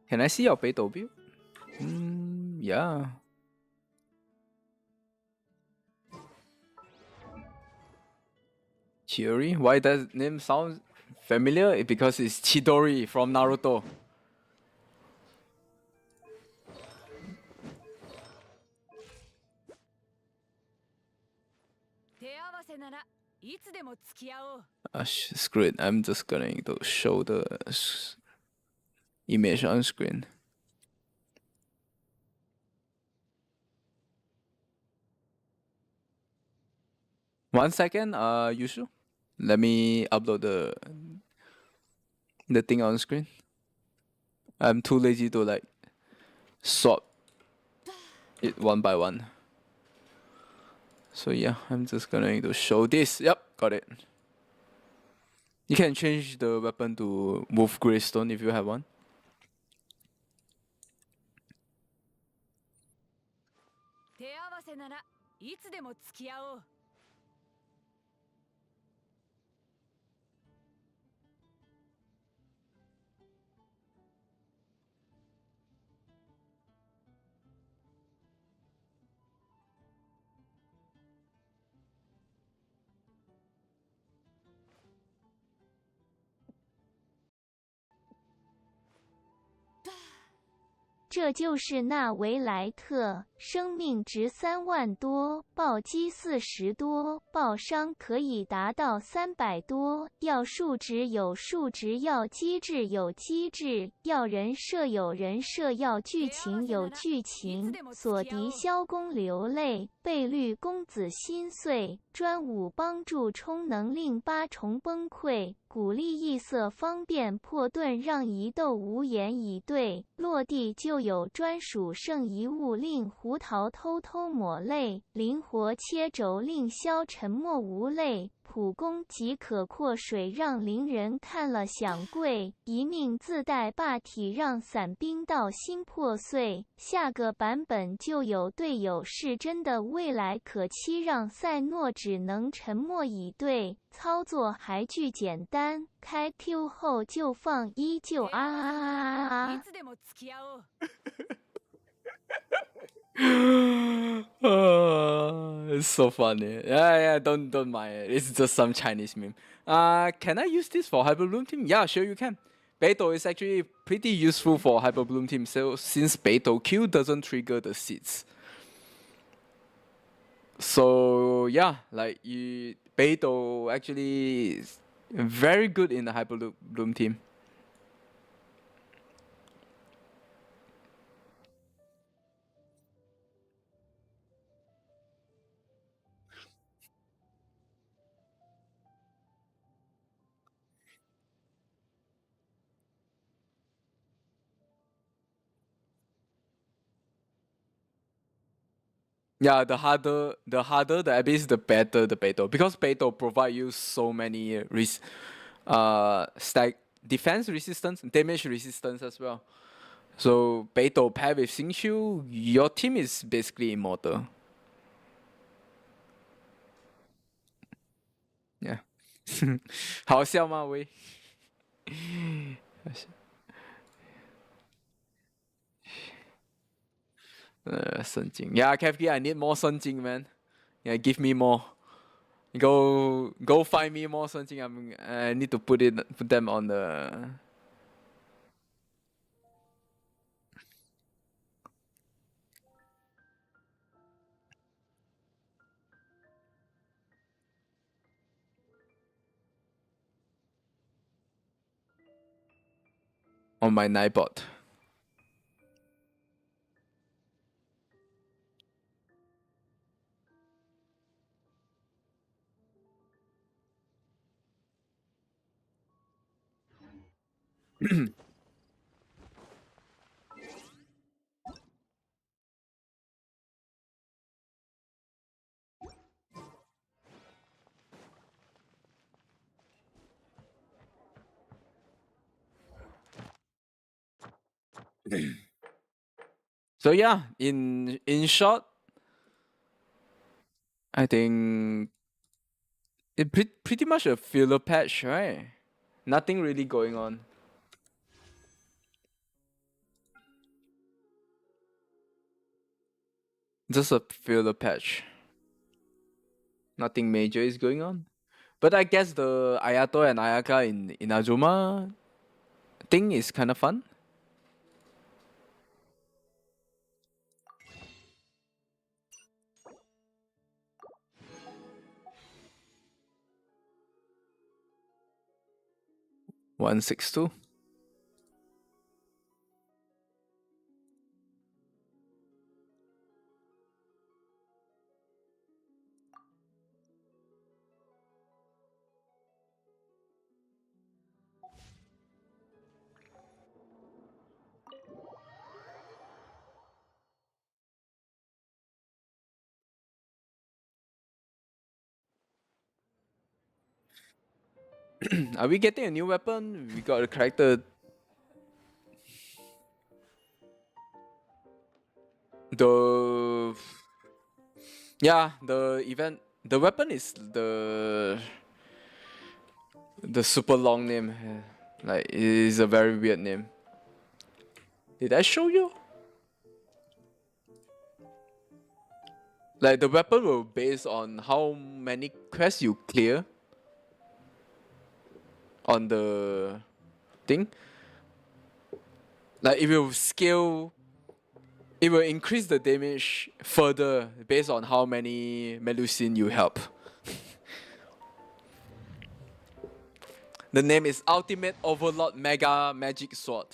Can I see your 北斗 build? Yeah. Chiri? Why does name sound familiar? Because it's Chidori from Naruto. Screw it. I'm just going to show the image on screen. One second, Yushu. Let me upload the thing on screen. I'm too lazy to like swap it one by one. So yeah, I'm just going to show this. Yep, got it. You can change the weapon to move Greystone if you have one. “这就是那维莱特，生命值3万多，暴击40多，爆伤可以达到300多。要数值有数值，要机制有机制，要人设有人设，要剧情有剧情。索敌消公流泪，倍率公子心碎。专武帮助充能令8重崩溃。”鼓励异色方便破盾，让疑窦无言以对。落地就有专属圣遗物，令胡桃偷偷抹泪。灵活切轴令消沉默无泪。普攻即可扩水，让灵人看了想跪。一命自带霸体，让伞兵到心破碎。下个版本就有队友是真的，未来可期，让赛诺只能沉默以对。操作还巨简单，开 Q 后就放依旧啊。It's so funny. Yeah, don't mind it. It's just some Chinese meme. Can I use this for Hyper Bloom team? Yeah, sure you can. Beidou is actually pretty useful for Hyper Bloom team, so since Beidou Q doesn't trigger the seeds. So yeah, like Beidou actually is very good in the Hyper Bloom team. Yeah, the harder the abyss, the better the Beidou. Because Beidou provide you so many stack defense resistance, damage resistance as well. So Beidou pair with Xingqiu, your team is basically immortal. Yeah. 好笑吗喂？圣经 Yeah, KFG, I need more 圣经 man. Yeah, give me more. Go find me more 圣经. I need to put them on the. On my Nightbot. So yeah, in short, I think it pretty much a filler patch, right? Nothing really going on. Just a filler patch. Nothing major is going on. But I guess the Ayato and Ayaka in Inazuma thing is kind of fun. $162. Are we getting a new weapon? We got a character. The event. The weapon is the super long name. Like it is a very weird name. Did I show you? Like the weapon will based on how many quests you clear on the thing. Like it will scale. It will increase the damage further based on how many Melusine you help. The name is Ultimate Overlord Mega Magic Sword.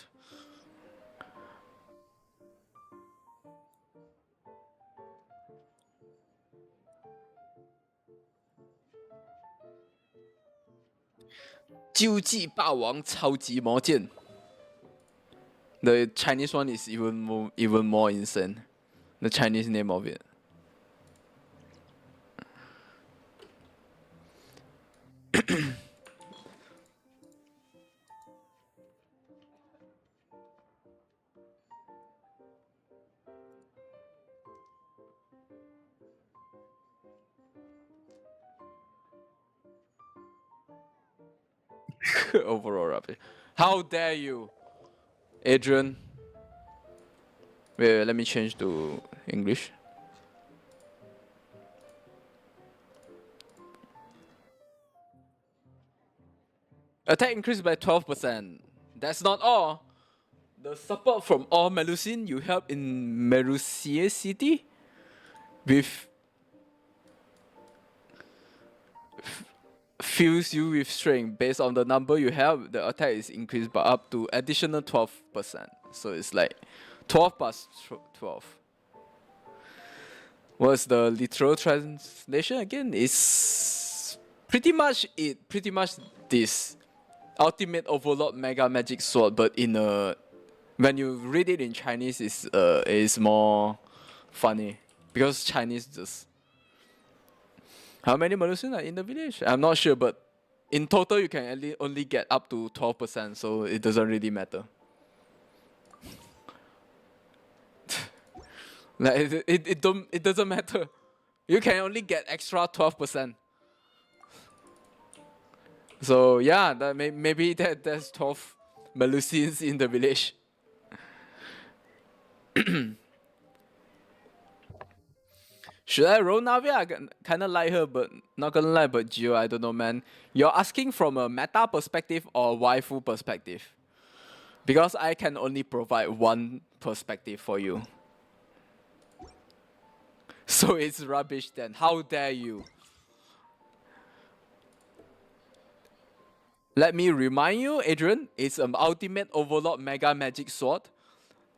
The Chinese one is even more insane. The Chinese name of it. Overall rubbish. How dare you, Adrian? Wait, let me change to English. Attack increased by 12%. That's not all. The support from all Melusine you help in Merusia City with fills you with strength. Based on the number you have, the attack is increased by up to additional 12%. So it's like 12 plus 12. What's the literal translation again? It's pretty much it. Pretty much this. Ultimate Overlord Mega Magic Sword, but in a when you read it in Chinese, is more funny because Chinese just. How many Melusine are in the village? I'm not sure, but in total you can only get up to 12%, so it doesn't really matter. Like it doesn't matter. You can only get extra 12%. So yeah, that maybe there's 12 Melusines in the village. Should I roll Navia? I kinda like her, but not gonna lie, but Gio, I don't know, man. You're asking from a meta perspective or waifu perspective? Because I can only provide one perspective for you. So it's rubbish then. How dare you? Let me remind you, Adrian, it's an Ultimate Overlord Mega Magic Sword.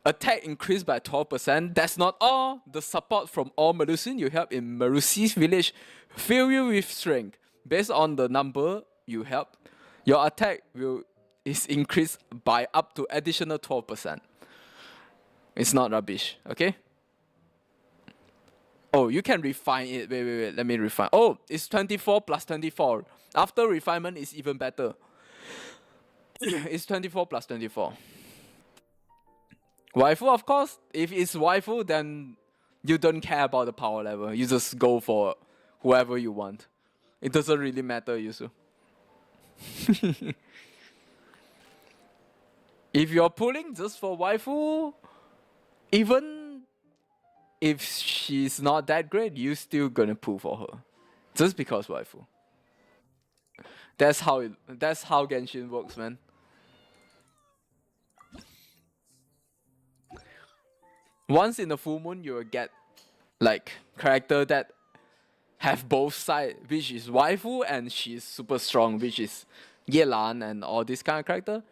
Attack increased by 12%. That's not all. The support from all Melusine you help in Merusi's village fill you with strength. Based on the number you help, your attack is increased by up to additional 12%. It's not rubbish, okay? Oh, you can refine it. Wait. Let me refine. Oh, it's 24 plus 24. After refinement, it's even better. It's 24 plus 24. Waifu, of course. If it's waifu, then you don't care about the power level. You just go for whoever you want. It doesn't really matter, Yusu. If you're pulling just for waifu, even if she's not that great, you still gonna pull for her, just because waifu. That's how Genshin works, man. Once in a full moon, you will get like character that have both sides, which is waifu and she's super strong, which is Yelan and all this kind of character.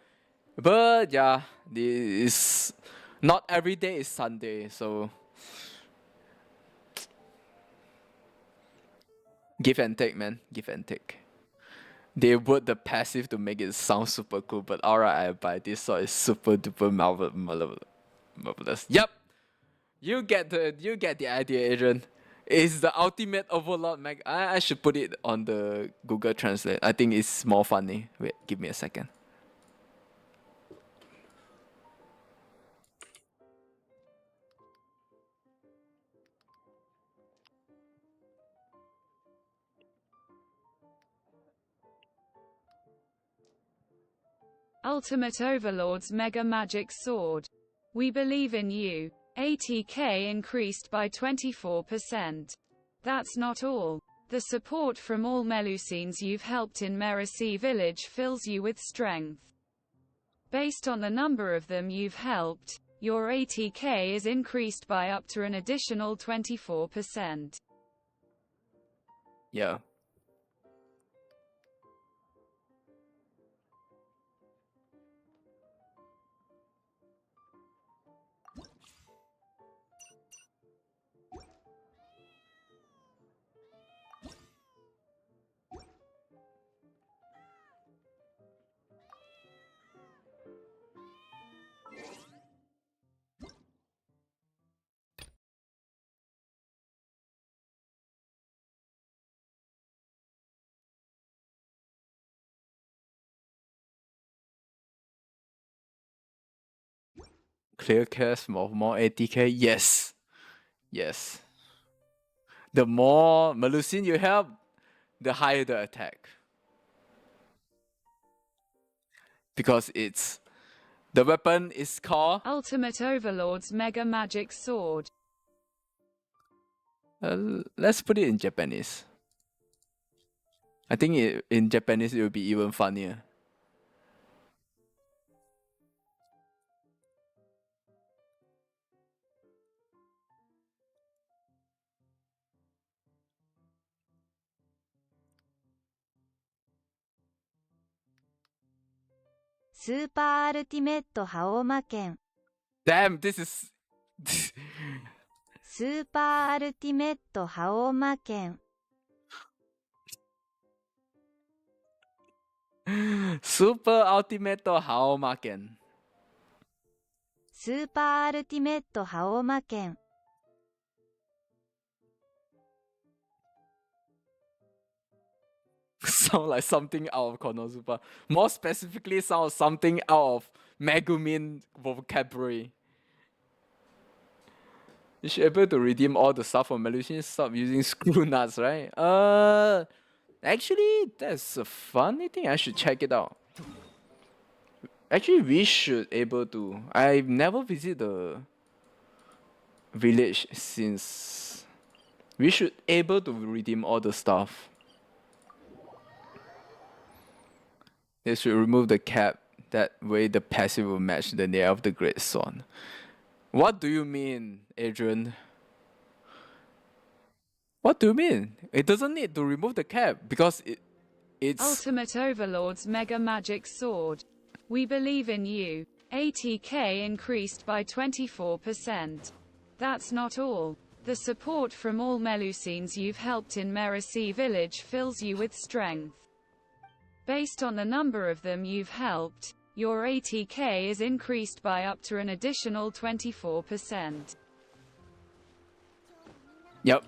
But yeah, this not every day is Sunday, so give and take, man, give and take. They put the passive to make it sound super cool, but alright, I buy this sword is super duper marvelous. Yep, you get the idea, Adrian. It's the ultimate overlord mag. I should put it on the Google Translate. I think it's more funny. Wait, give me a second. Ultimate Overlord's Mega Magic Sword. We believe in you. ATK increased by 24%. That's not all. The support from all Melusines you've helped in Merisi village fills you with strength. Based on the number of them you've helped, your ATK is increased by up to an additional 24%. Yeah. Clear cast more ATK. Yes. The more Melusine you help, the higher the attack. Because the weapon is called Ultimate Overlord's Mega Magic Sword. Let's put it in Japanese. I think in Japanese it will be even funnier. Super Ultimate 覇王魔剣 Damn, this is Super Ultimate 覇王魔剣 Super Ultimate 覇王魔剣 Super Ultimate 覇王魔剣 Sound like something out of Konosuba. More specifically, sound something out of Megumin vocabulary. You should be able to redeem all the stuff from Melusine. Stop using screw nuts, right? Actually, that's a funny thing. I should check it out. Actually, we should able to. I've never visited the village since. We should able to redeem all the stuff. They should remove the cap. That way the passive will match the nail of the Great Sword. What do you mean, Adrian? What do you mean? It doesn't need to remove the cap because it's... Ultimate Overlord's Mega Magic Sword. We believe in you. ATK increased by 24%. That's not all. The support from all Melusines you've helped in Merisi village fills you with strength. Based on the number of them you've helped, your ATK is increased by up to an additional 24%. Yep.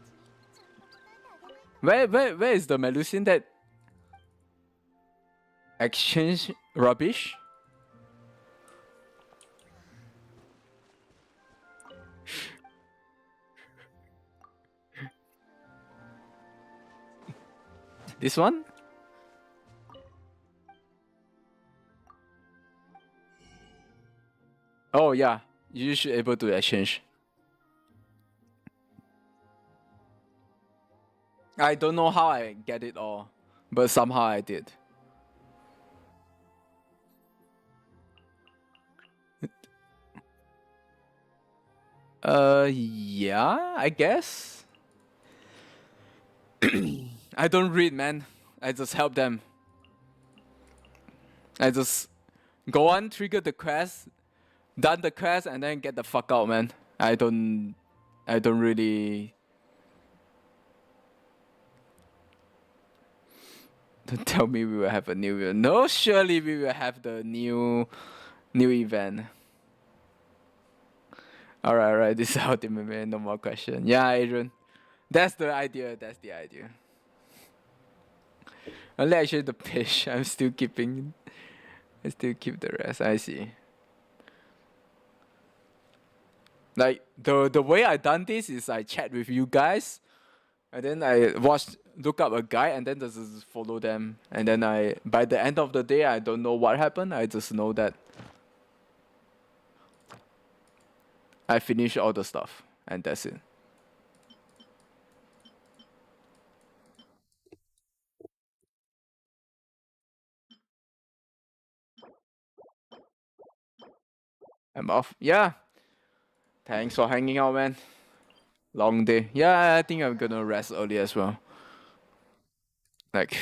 Where is the Melusine that exchange rubbish? This one? Oh yeah, you should be able to exchange. I don't know how I get it all, but somehow I did. Yeah, I guess. I don't read, man. I just help them. I just go on, trigger the quest, done the quest, and then get the fuck out, man. I don't really. Don't tell me we will have a new event. No, surely we will have the new event. Alright, this is ultimate, man. No more question. Yeah, Adrian. That's the idea. Only actually the page. I still keep the rest. I see. Like the way I done this is I chat with you guys, and then I look up a guy, and then just follow them, and then by the end of the day I don't know what happened. I just know that I finished all the stuff, and that's it. I'm off. Yeah. Thanks for hanging out, man. Long day. Yeah, I think I'm gonna rest early as well. Like,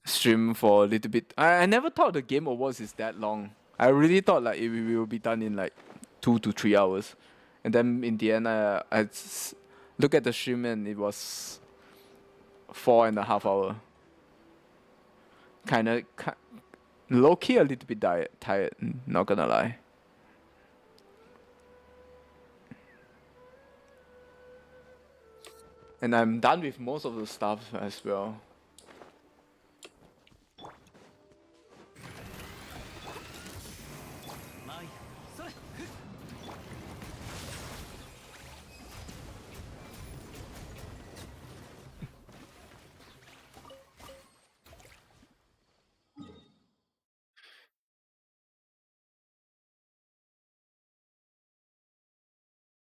stream for a little bit. I never thought the Game Awards is that long. I really thought like it will be done in like 2 to 3 hours. And then in the end, I look at the stream and it was 4.5 hours. Kinda low-key a little bit tired, not gonna lie. And I'm done with most of the stuff as well.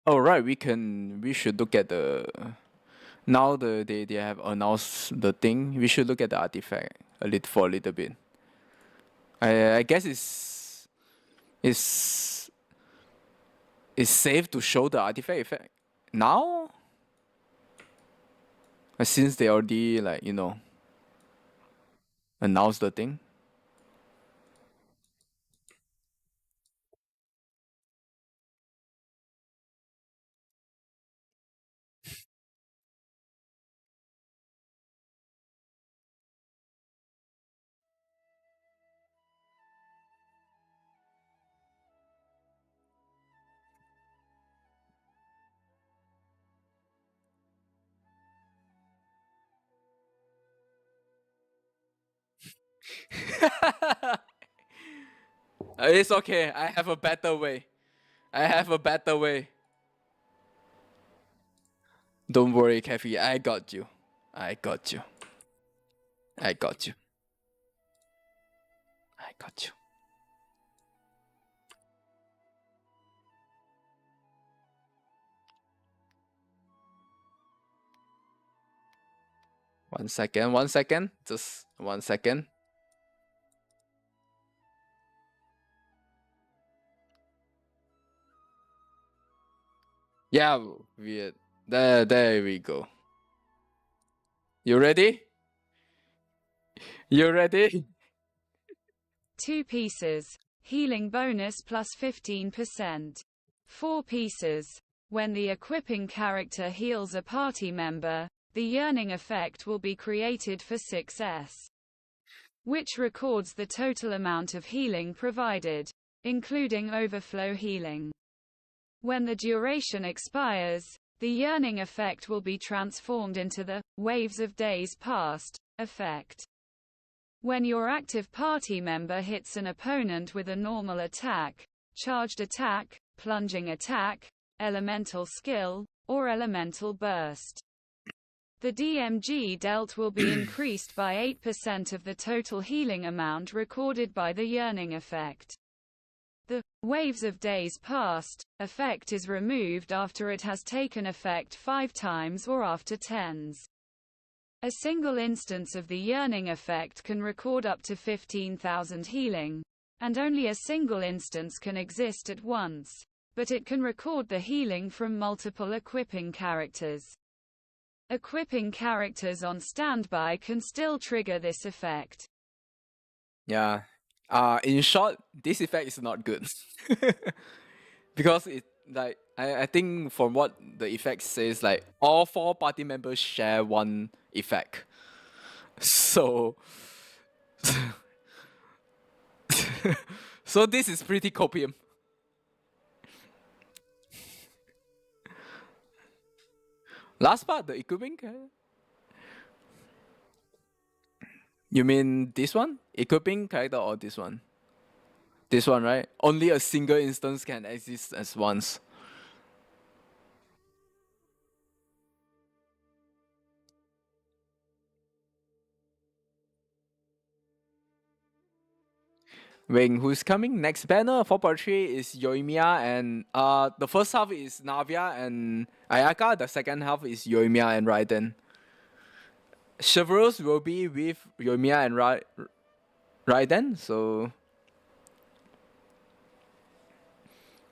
Oh right, we should look at the now they have announced the thing. We should look at the artifact for a little bit. I guess it's safe to show the artifact effect now, since they already announced the thing. It's okay. I have a better way. Don't worry, Kathy. I got you. 1 second. Just 1 second. Yeah, there we go. You ready? 2 pieces. Healing bonus plus 15%. 4 pieces. When the equipping character heals a party member, the yearning effect will be created for 6s, which records the total amount of healing provided, including overflow healing. When the duration expires, the yearning effect will be transformed into the Waves of Days Past effect. When your active party member hits an opponent with a normal attack, charged attack, plunging attack, elemental skill, or elemental burst, the DMG dealt will be increased by 8% of the total healing amount recorded by the yearning effect. The waves of days past effect is removed after it has taken effect 5 times or after tens. A single instance of the yearning effect can record up to 15,000 healing, and only a single instance can exist at once, but it can record the healing from multiple equipping characters. Equipping characters on standby can still trigger this effect. Yeah. In short, this effect is not good. Because it like I think from what the effect says, like all 4 party members share one effect. So so this is pretty copium. Last part, the equipping. You mean this one? Equipping character or this one? This one, right? Only a single instance can exist as once. Wing, who's coming? Next banner, 4.3 is Yoimiya, and the first half is Navia and Ayaka, the second half is Yoimiya and Raiden. Chevros will be with Yoimiya and Raiden, so...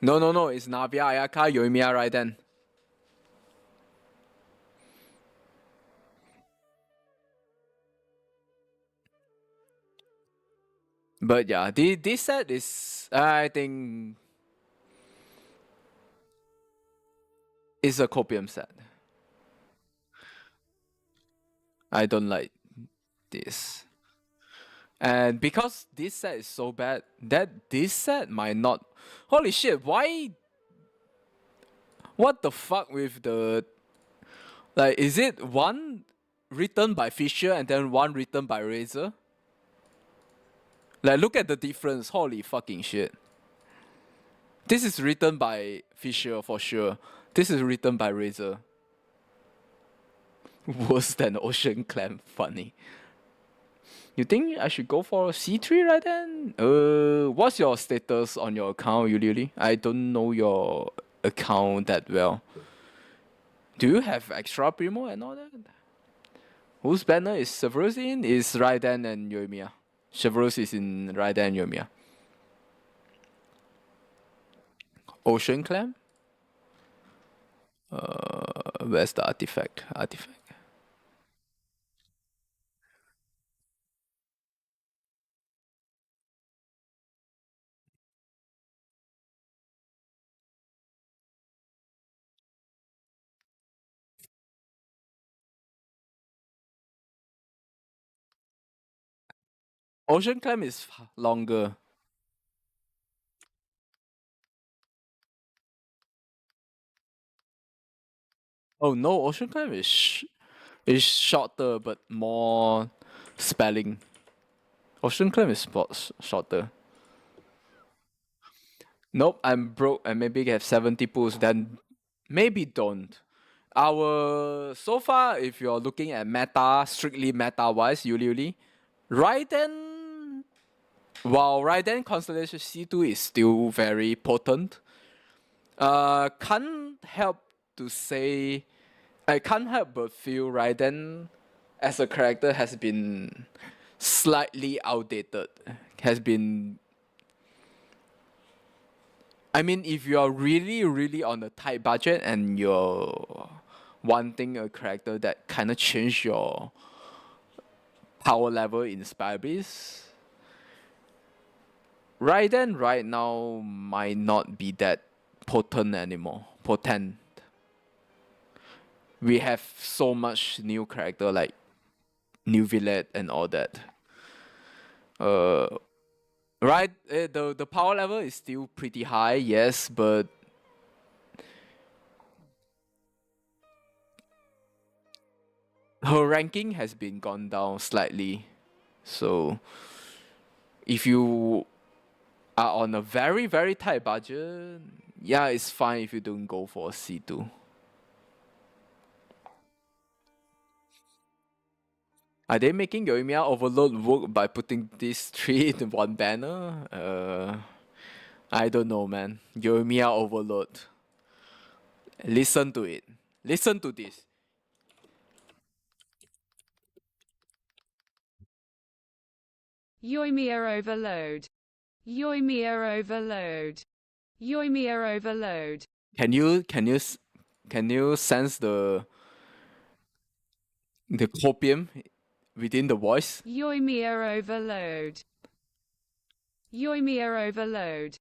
No, it's Navia, Ayaka, Yoimiya, Raiden. But yeah, this set is, I think, is a copium set. I don't like this. And because this set is so bad, that this set might not... Holy shit, why... What the fuck with the... Like, is it one written by Fisher and then one written by Razor? Like, look at the difference. Holy fucking shit. This is written by Fisher for sure. This is written by Razor. Worse than Ocean Clam. Funny. You think I should go for C3 right then? What's your status on your account, Yuli? I don't know your account that well. Do you have extra primo and all that? Whose banner is Severus in? Is Raiden and Yoimiya. Chevros is in Raiden and Yoimiya. Ocean Clam? Where's the artifact? Ocean Clam is longer. Oh no, Ocean Clam is shorter but more spelling. Ocean Clam is shorter. Nope, I'm broke and maybe have 70 pulls, then maybe don't. So far, if you're looking at meta, strictly meta-wise, Yuli, Raiden, while Raiden Constellation C2 is still very potent, can't help but feel Raiden as a character has been slightly outdated. I mean, if you are really, really on a tight budget and you're wanting a character that kind of change your power level in Spire Beast, Raiden right now might not be that potent anymore. We have so much new character like new villain and all that. The power level is still pretty high, yes, but her ranking has been gone down slightly. So if you are on a very, very tight budget, yeah, it's fine if you don't go for a C2. Are they making Yoimiya Overload work by putting these 3 in one banner? I don't know, man. Yoimiya overload. Listen to it. Listen to this. Yoimiya overload. Yoimiya overload. Yoimiya overload. Can you sense the copium within the voice? Yoimiya overload. Yoimiya overload.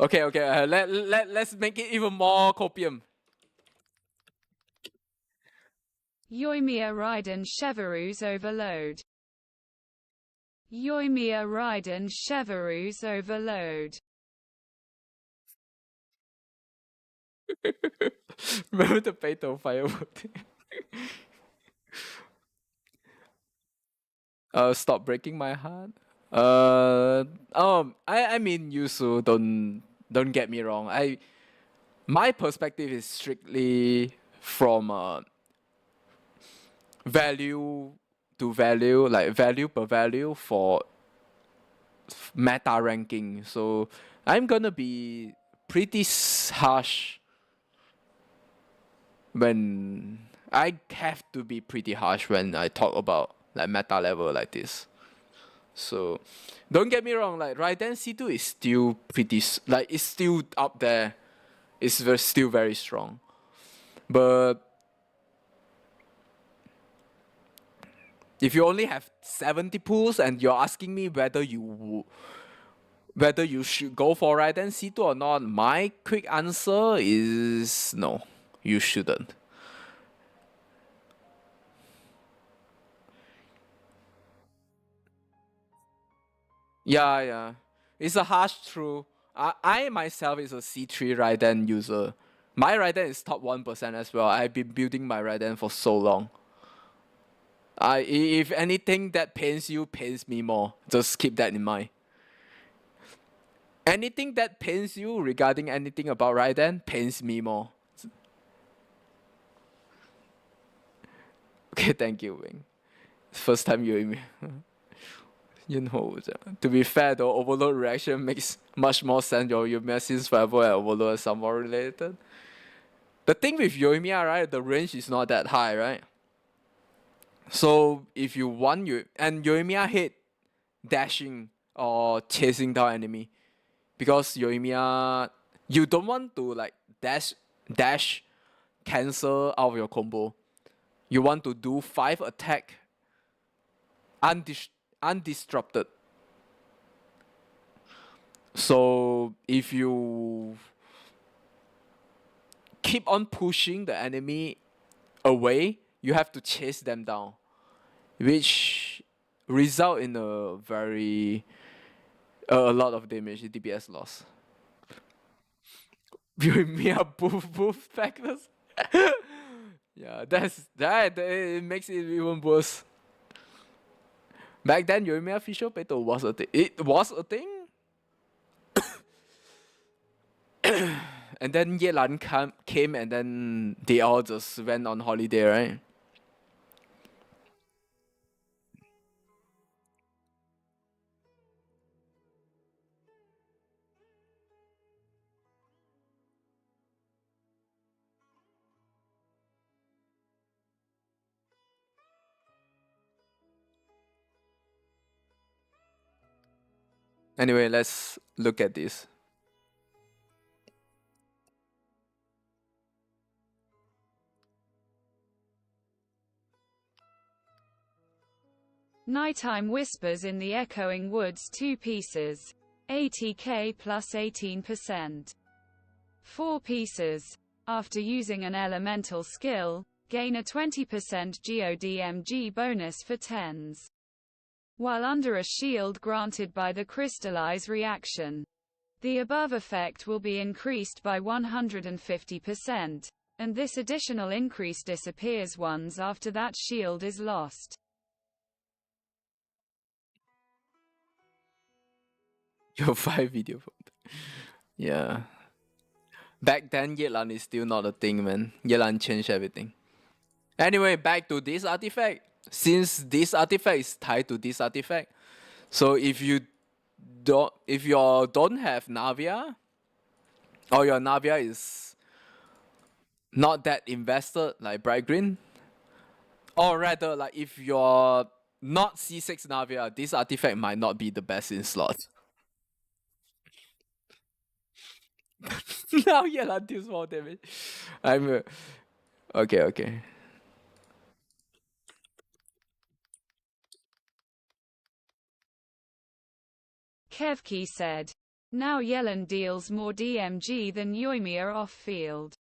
Okay. Let's make it even more copium. Yoimiya Raiden Chevaru's overload. Yoimiya Raiden Chevaru's overload. Remember the Beto firework? Stop breaking my heart. I mean, Yusu, don't get me wrong. My perspective is strictly from value to value, like value per value for meta ranking. So I'm gonna be pretty harsh when I have to be pretty harsh when I talk about like meta level like this. So don't get me wrong, like Raiden C2 is still pretty like it's still up there. It's still very strong. But if you only have 70 pulls and you're asking me whether you should go for Raiden C2 or not, my quick answer is no, you shouldn't. Yeah. It's a harsh truth. I myself is a C3 Raiden user. My Raiden is top 1% as well. I've been building my Raiden for so long. If anything that pains you pains me more. Just keep that in mind. Anything that pains you regarding anything about Raiden pains me more. Okay, thank you, Wing. First time you hear me. You know, to be fair, the overload reaction makes much more sense. Yoimiya since forever and overload are somewhat related. The thing with Yoimiya, right, the range is not that high, right? So if you want and Yoimiya hate dashing or chasing down enemy, because Yoimiya, you don't want to like dash cancel out of your combo. You want to do 5 attack undisrupted. So if you keep on pushing the enemy away, you have to chase them down, which result in a lot of damage, DPS loss. Mere boof factors. Yeah, that it makes it even worse. Back then, Yoimiya official battle was a thing. It was a thing. And then Yelan came and then they all just went on holiday, right? Anyway, let's look at this. Nighttime Whispers in the Echoing Woods 2 pieces. ATK plus 18%. 4 pieces. After using an elemental skill, gain a 20% GODMG bonus for 10s. While under a shield granted by the crystallize reaction. The above effect will be increased by 150%, and this additional increase disappears once after that shield is lost. Your 5 video. Yeah. Back then, Yelan is still not a thing, man. Yelan changed everything. Anyway, back to this artifact. since this artifact is tied to this artifact, so if you don't have Navia, or your Navia is not that invested like bright green, or rather like if you're not C6 Navia, this artifact might not be the best in slot. Now Yelan deals more damage. I'm okay. Kevki said. Now Yellen deals more DMG than Yoimiya off-field.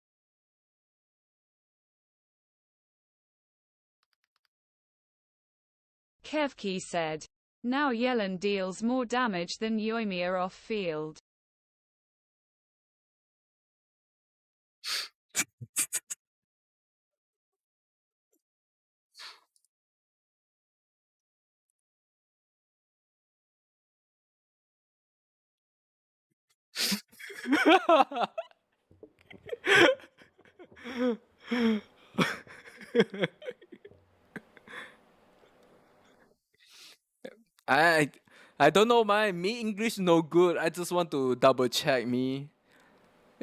Kevki said. Now Yellen deals more damage than Yoimiya off-field. I don't know, me English no good. I just want to double check me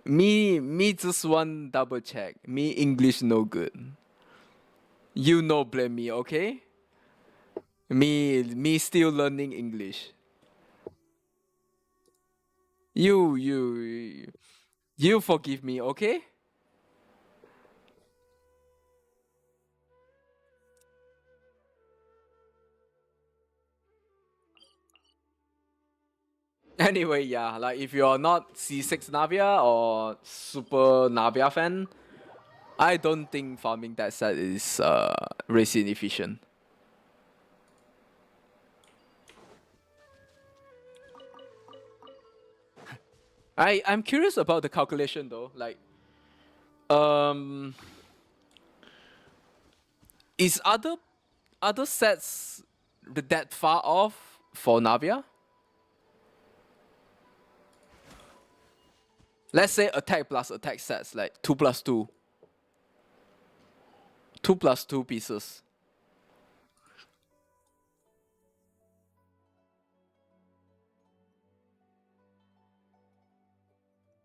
just want double check. Me English no good. You no blame me, okay? Me still learning English. You forgive me, okay? Anyway, yeah, like if you're not C6 Navia or super Navia fan, I don't think farming that set is race inefficient. I'm curious about the calculation though. Like, is other sets that far off for Navia? Let's say attack plus attack sets, like 2+2. 2+2 pieces.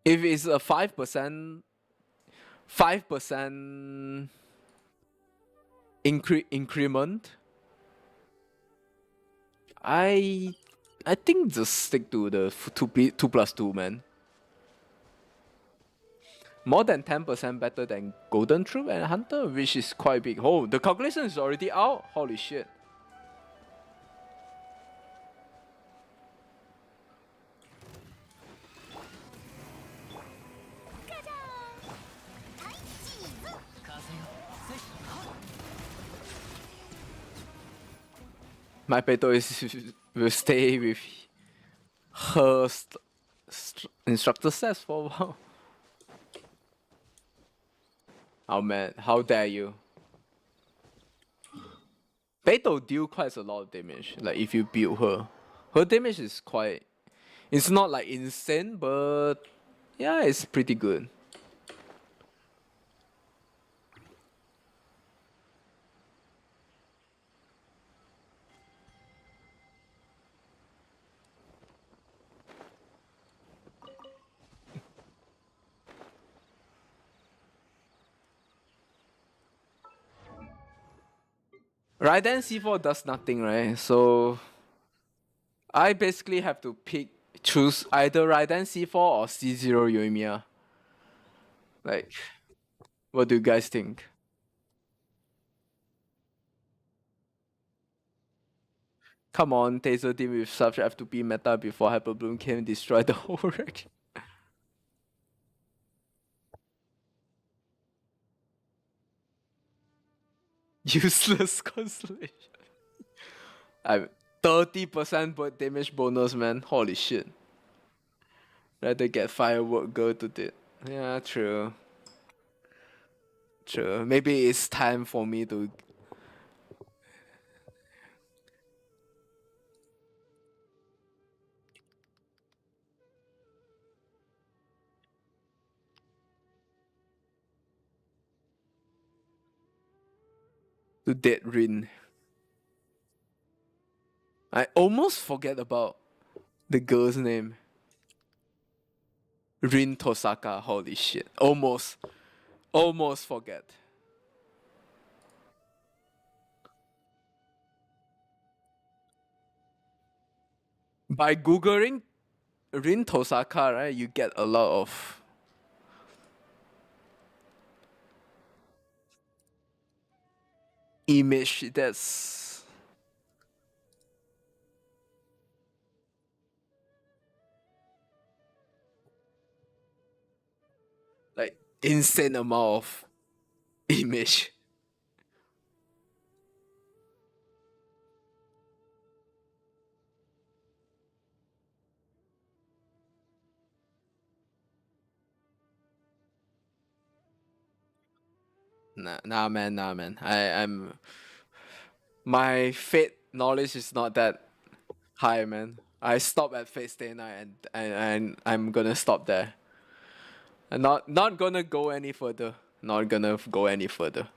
If it's a 5% increment, I think just stick to the 2+2, man. More than 10% better than Golden Troop and Hunter, which is quite big. Oh, the calculation is already out. Holy shit. My Peto will stay with her instructor sets for a while. Oh man, how dare you. Beto deal quite a lot of damage, like if you build her. Her damage is quite... It's not like insane, but yeah, it's pretty good. Raiden C4 does nothing, right? So I basically have to choose either Raiden C4 or C0 Yoimiya. Like, what do you guys think? Come on, Taser team with such F2P meta before Hyper Bloom can destroy the whole wreck. Useless constellation. I'm 30% damage bonus, man. Holy shit. Rather get firework girl to it. Yeah, true. True. Maybe it's time for me to dead Rin. I almost forget about the girl's name. Rin Tosaka. Holy shit. Almost forget. By googling Rin Tosaka, right, you get a lot of image that's like insane amount of image. Nah, man. I'm my fate knowledge is not that high, man. I stop at Fate Stay Night and I'm gonna stop there. I'm not gonna go any further. Not gonna go any further.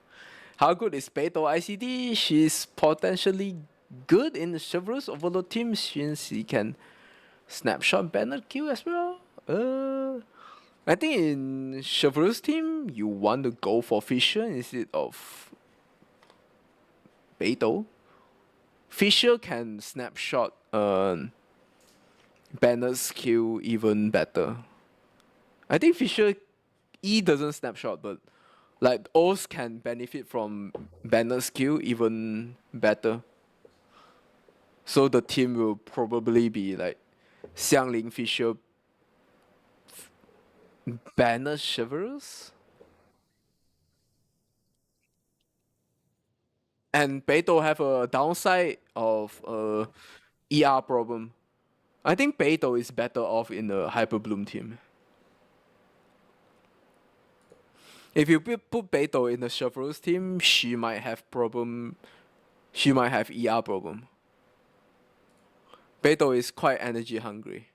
How good is Beidou ICD? She's potentially good in the Chevrolet's Overload team since she can snapshot banner kill as well. I think in Chevrolet's team you want to go for Fisher instead of Beidou. Fisher can snapshot banner's kill even better. I think Fisher E doesn't snapshot, but like O's can benefit from banner's kill even better. So the team will probably be like Xiangling, Fisher, Banner, Chivalrous. And Beidou have a downside of ER problem. I think Beidou is better off in the Hyper Bloom team. If you put Beidou in the Chivalrous team, she might have problem. She might have ER problem. Beidou is quite energy hungry.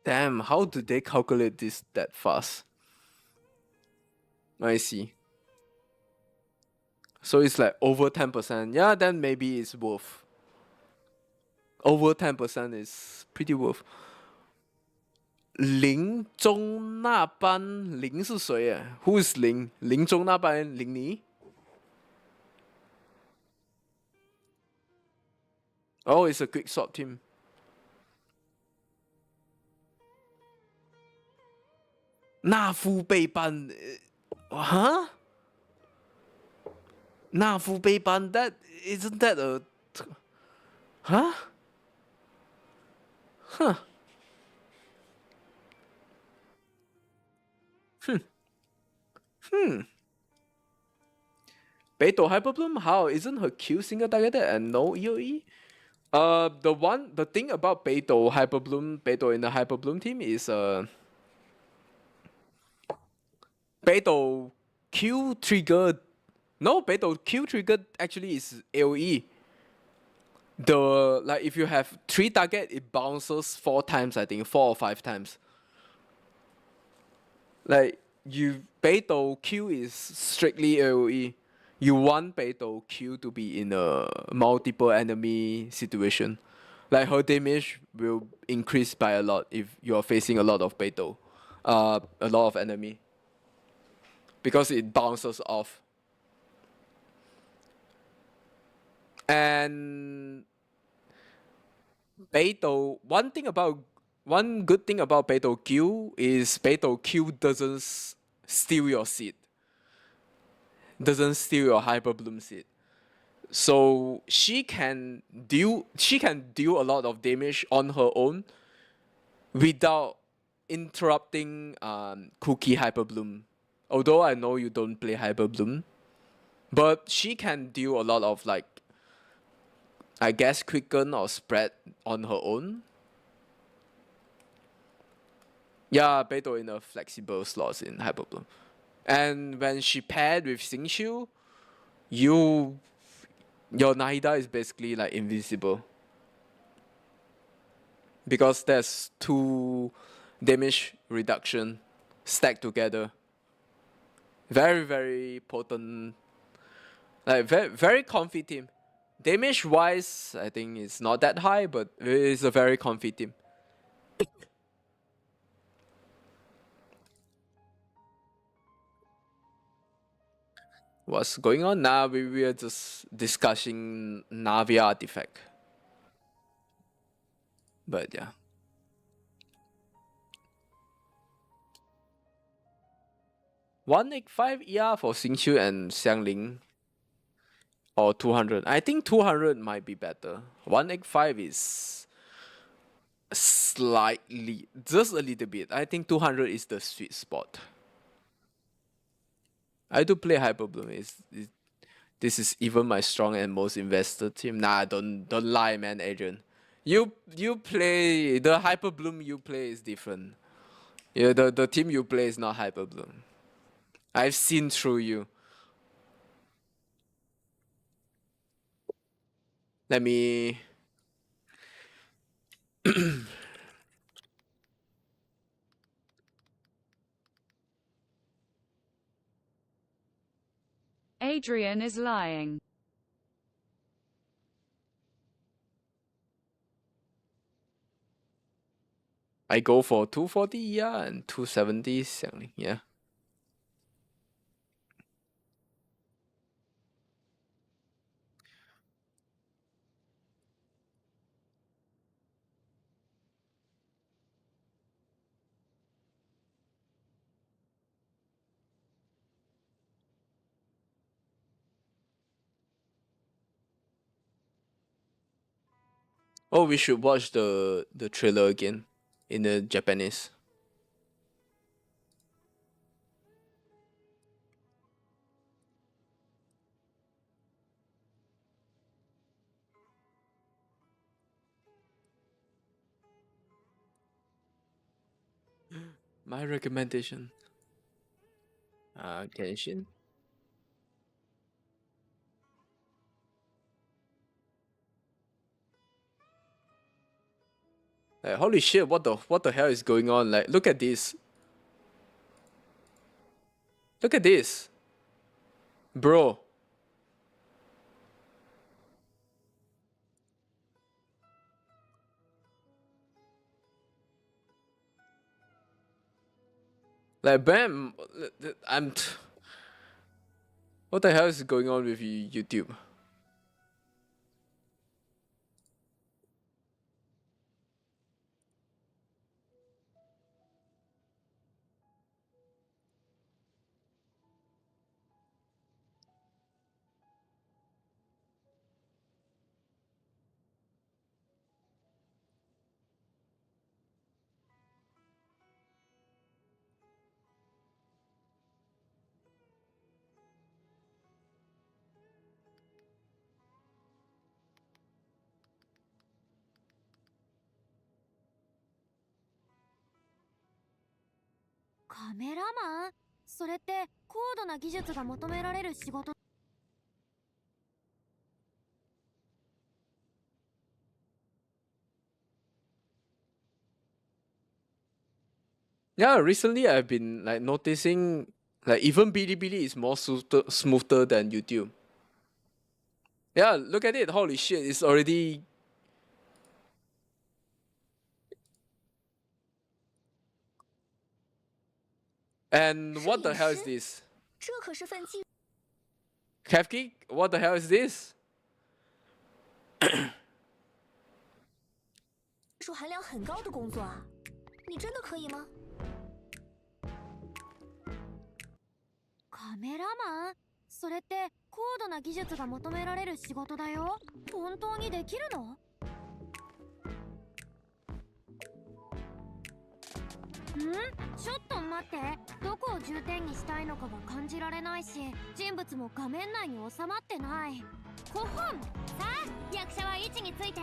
Damn, how do they calculate this that fast? I see. So it's like over 10%. Yeah, then maybe it's worth. Over 10% is pretty worth. 林中那班林是谁啊 ？Who is 林？林中那班林妮 ？Oh, it's a quick swap team. 纳夫背班，huh? 纳夫背班 that isn't that a huh? Huh. Beidou Hyperbloom, how isn't her Q single targeted and no EOE? The thing about Beidou Hyperbloom, Beidou in the Hyperbloom team is Beidou Q triggered. No, Beidou Q triggered actually is AOE. Like if you have 3 target, it bounces 4 times, I think, 4 or 5 times. Like Beidou Q is strictly AOE. You want Beidou Q to be in a multiple enemy situation. Like her damage will increase by a lot if you're facing a lot of Beidou. A lot of enemy. Because it bounces off. And Beidou, one good thing about Beidou Q is Beidou Q doesn't steal your seed. Doesn't steal your Hyper Bloom seed. So she can deal a lot of damage on her own without interrupting Cookie Hyper Bloom although I know you don't play Hyper Bloom, but she can do a lot of like, I guess, quicken or spread on her own. Yeah, Beidou in a flexible slots in Hyper Bloom. And when she paired with Xingqiu, your Nahida is basically like invincible. Because there's 2 damage reduction stacked together. Very, very potent. Like, very, very comfy team. Damage wise, I think it's not that high, but it's a very comfy team. What's going on now? We are just discussing Navi artifact. But yeah. $185 ER for Xingqiu and Xiangling. Or 200. I think 200 might be better. 185 is slightly, just a little bit. I think 200 is the sweet spot. I do play Hyper Bloom. This is even my strong and most invested team. Nah, don't lie, man, Adrian. You play the Hyper Bloom you play is different. Yeah, the team you play is not Hyper Bloom. I've seen through you. Let me. Adrian is lying. I go for 240 ER and 270 Xiangling, yeah. Oh, we should watch the trailer again in the Japanese. My recommendation. Genshin. Like, holy shit, what the hell is going on? Like, look at this. Look at this. Bro. Like, bam. What the hell is going on with YouTube? Yeah, recently I've been like noticing like even Bilibili is more smoother than YouTube. Yeah, look at it. Holy shit, it's already. And what the hell is this? Kevki, what the hell is this? 术含量很高的工作啊，你真的可以吗？カメラマン？それって高度な技術が求められる仕事だよ。本当にできるの？ちょっと待って。どこを重点にしたいのかが感じられないし、人物も画面内に収まってない。5本。さあ、役者は位置について。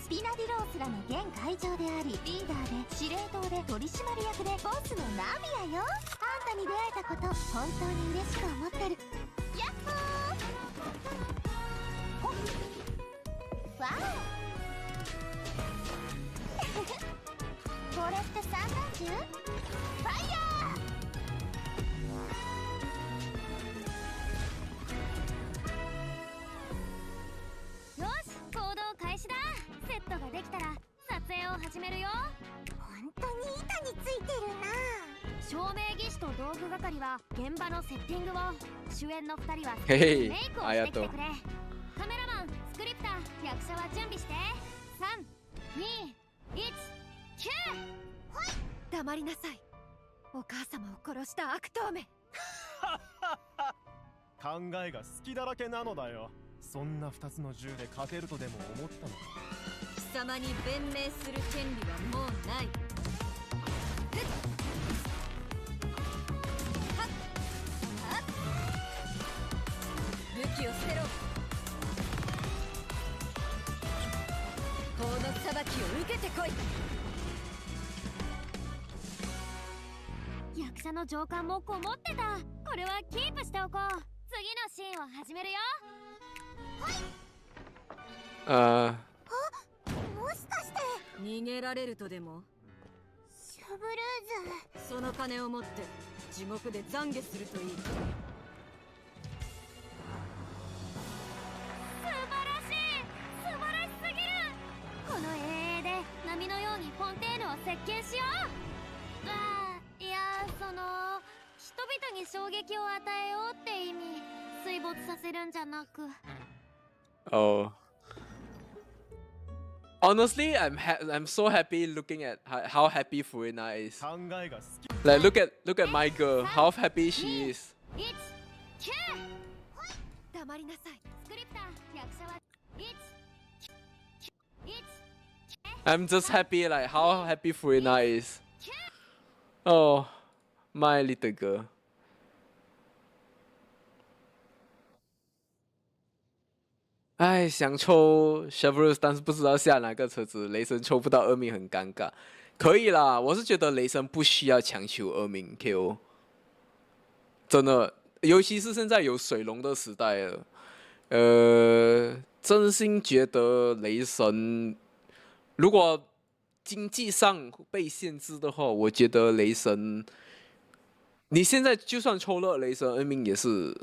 スピナディロースらの現会長であり、リーダーで司令塔で取締役でボスのナビアよ。あんたに出会えたこと本当に嬉しく思ってる。ヤッホー。ほっ。わお。これって散弾銃？ファイヤー！よし、行動開始だ。セットができたら撮影を始めるよ。本当に板についてるな。照明技師と道具係は現場のセッティングを、主演の2人はメイクをしてきてくれ。カメラマン、スクリプター、役者は準備して。3、2、1、キュー。ほい。黙りなさい。お母様を殺した悪党め。考えが好きだらけなのだよ。そんな2つの銃で勝てるとでも思ったのか。貴様に弁明する権利はもうない。武器を捨てろ。法の裁きを受けてこい。役者の情感もこもってた。これはキープしておこう。次のシーンを始めるよ。はい。もしかして逃げられるとでも？シャブルーズ。その金を持って地獄で懺悔するといい。素晴らしい。素晴らしすぎる。この遠泳で波のようにフォンテーヌを席巻しよう。いや、人々に衝撃を与えようって意味。水没させるんじゃなく。Oh. Honestly, I'm so happy looking at how happy Furina is. Like look at my girl, how happy she is. I'm just happy like how happy Furina is. Oh, my little girl. 哎，想抽 Chores， 但是不知道下哪个车子。雷神抽不到2名很尴尬。可以啦，我是觉得雷神不需要强求2名 KO， 真的，尤其是现在有水龙的时代了。真心觉得雷神如果经济上被限制的话，我觉得雷神，你现在就算抽了雷神2名也是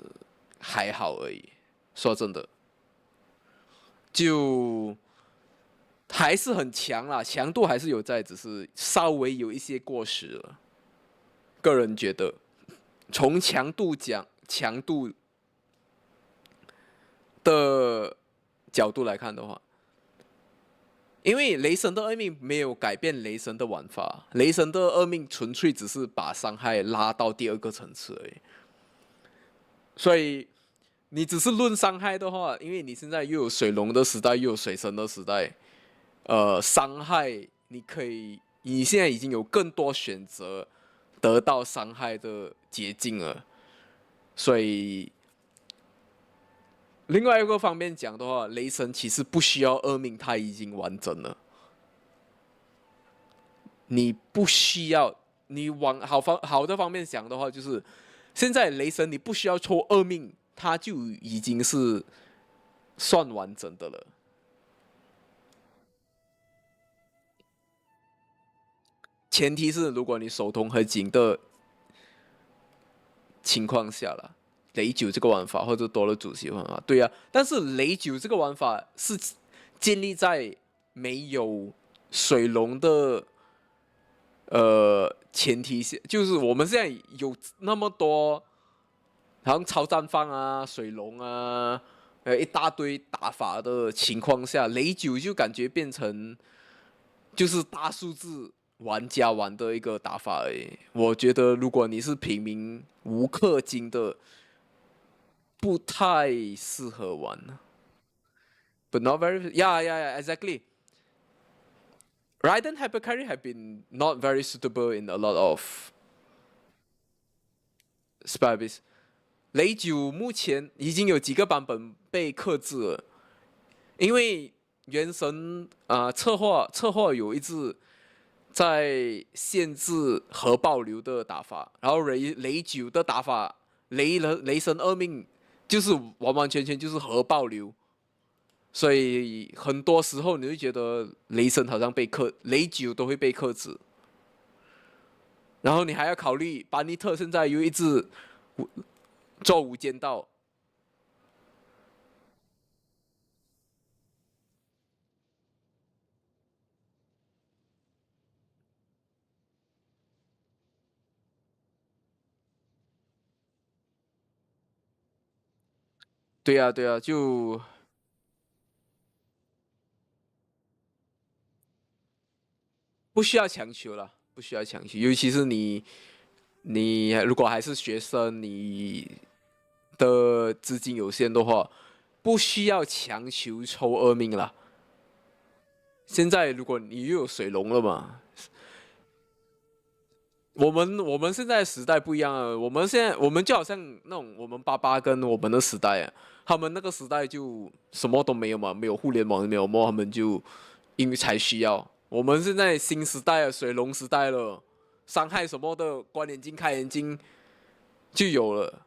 还好而已。说真的。就还是很强啦，强度还是有在，只是稍微有一些过时了。个人觉得，从强度的角度来看的话，因为雷神的2命没有改变雷神的玩法，雷神的2命纯粹只是把伤害拉到第2个层次而已，所以。你只是论伤害的话，因为你现在又有水龙的时代，又有水神的时代，伤害你现在已经有更多选择得到伤害的捷径了。所以，另外一个方面讲的话，雷神其实不需要2命，他已经完整了。你不需要，你往好的方面讲的话，就是现在雷神你不需要抽2命。它就已经是算完整的了。前提是如果你手头很紧的情况下啦，雷9这个玩法或者多了主席玩法，对啊。但是雷9这个玩法是建立在没有水龙的前提下，就是我们现在有那么多。好像超绽放啊、水龙啊，一大堆打法的情况下，雷9就感觉变成就是大数字玩家玩的一个打法而已。我觉得如果你是平民无氪金的，不太适合玩。But not very, yeah, exactly. Raiden Hypercarry have been not very suitable in a lot of Spybis。雷九目前已经有几个版本被克制了，因为原神策划有一直在限制核爆流的打法，然后雷九的打法，雷神二命就是完完全全就是核爆流，所以很多时候你会觉得雷神好像雷九都会被克制，然后你还要考虑班尼特现在又一直做无间道。对啊，对啊，就不需要强求了，不需要强求，尤其是你如果还是学生，你的资金有限的话，不需要强求抽2命了。现在如果你又有水龙了嘛，我们现在时代不一样了，我们就好像那种我们爸爸跟我们的时代啊，他们那个时代就什么都没有嘛，没有互联网，没有嘛，他们就因为才需要。我们现在新时代了，水龙时代了，伤害什么的，关眼睛开眼睛就有了。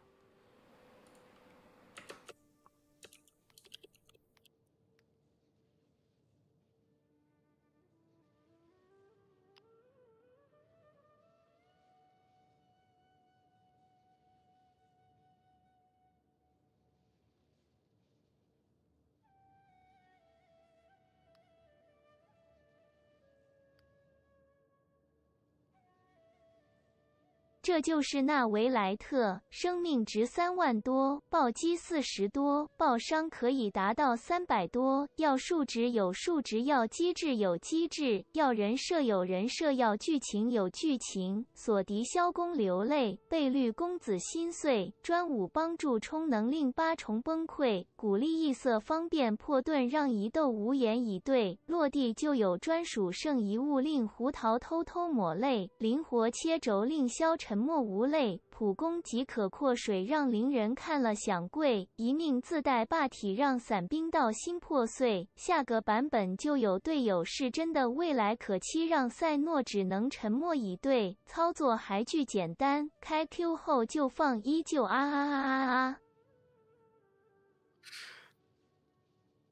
这就是那维莱特，生命值3万多，暴击40多，爆伤可以达到300多，要数值有数值，要机制有机制，要人设有人设，要剧情有剧情，锁敌萧公流泪，被绿公子心碎，专武帮助充能令8重崩溃，鼓励异色方便破盾让疑窦无言以对，落地就有专属圣遗物令胡桃偷偷抹泪，灵活切轴令萧沉默无泪，普攻即可扩水让灵人看了想跪，一命自带霸体让伞兵道心破碎，下个版本就有队友是真的未来可期让赛诺只能沉默以对，操作还巨简单，开 Q 后就放依旧啊啊啊啊啊。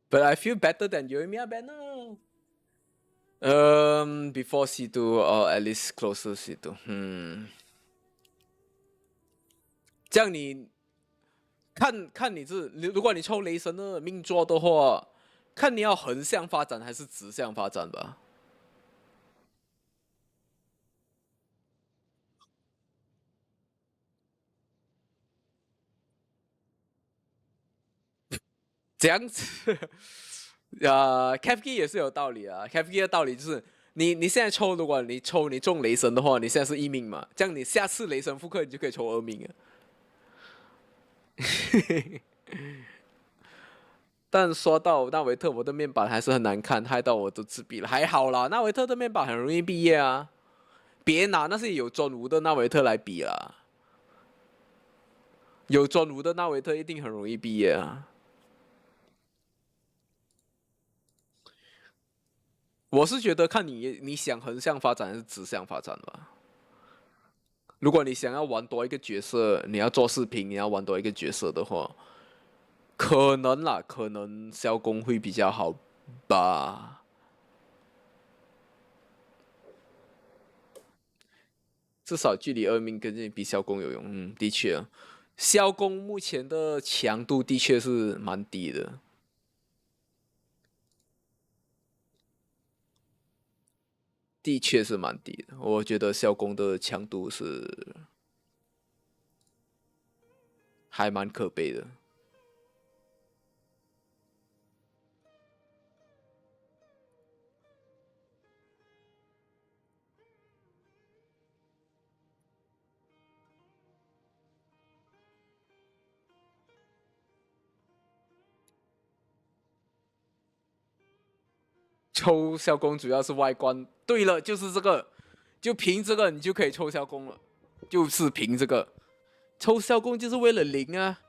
But I feel better than you and me, Banner. Before C2 or at least closer C2. 这样你看如果你抽雷神的命座的话，看你要横向发展还是直向发展吧。这样子，Kevki 也是有道理啊。Kevki 的道理就是，你现在抽，如果你中雷神的话，你现在是1命嘛，这样你下次雷神复刻你就可以抽2命啊。但说到纳维特，我的面板还是很难看，害到我都自闭了。还好啦，纳维特的面板很容易毕业啊，别拿那些有专武的纳维特来比啦。有专武的纳维特一定很容易毕业啊。我是觉得看你想横向发展还是直向发展吧。如果你想要玩多一个角色，你要做视频，你要玩多一个角色的话，可能萧公会比较好吧。至少距离2命跟这比萧公有用。的确，萧公目前的强度的确是蛮低的。的确是蛮低的，我觉得萧公的强度是还蛮可悲的。抽小弓主要是外观。对了，就是这个，就凭这个你就可以抽小弓了，就是凭这个，抽小弓就是为了零啊。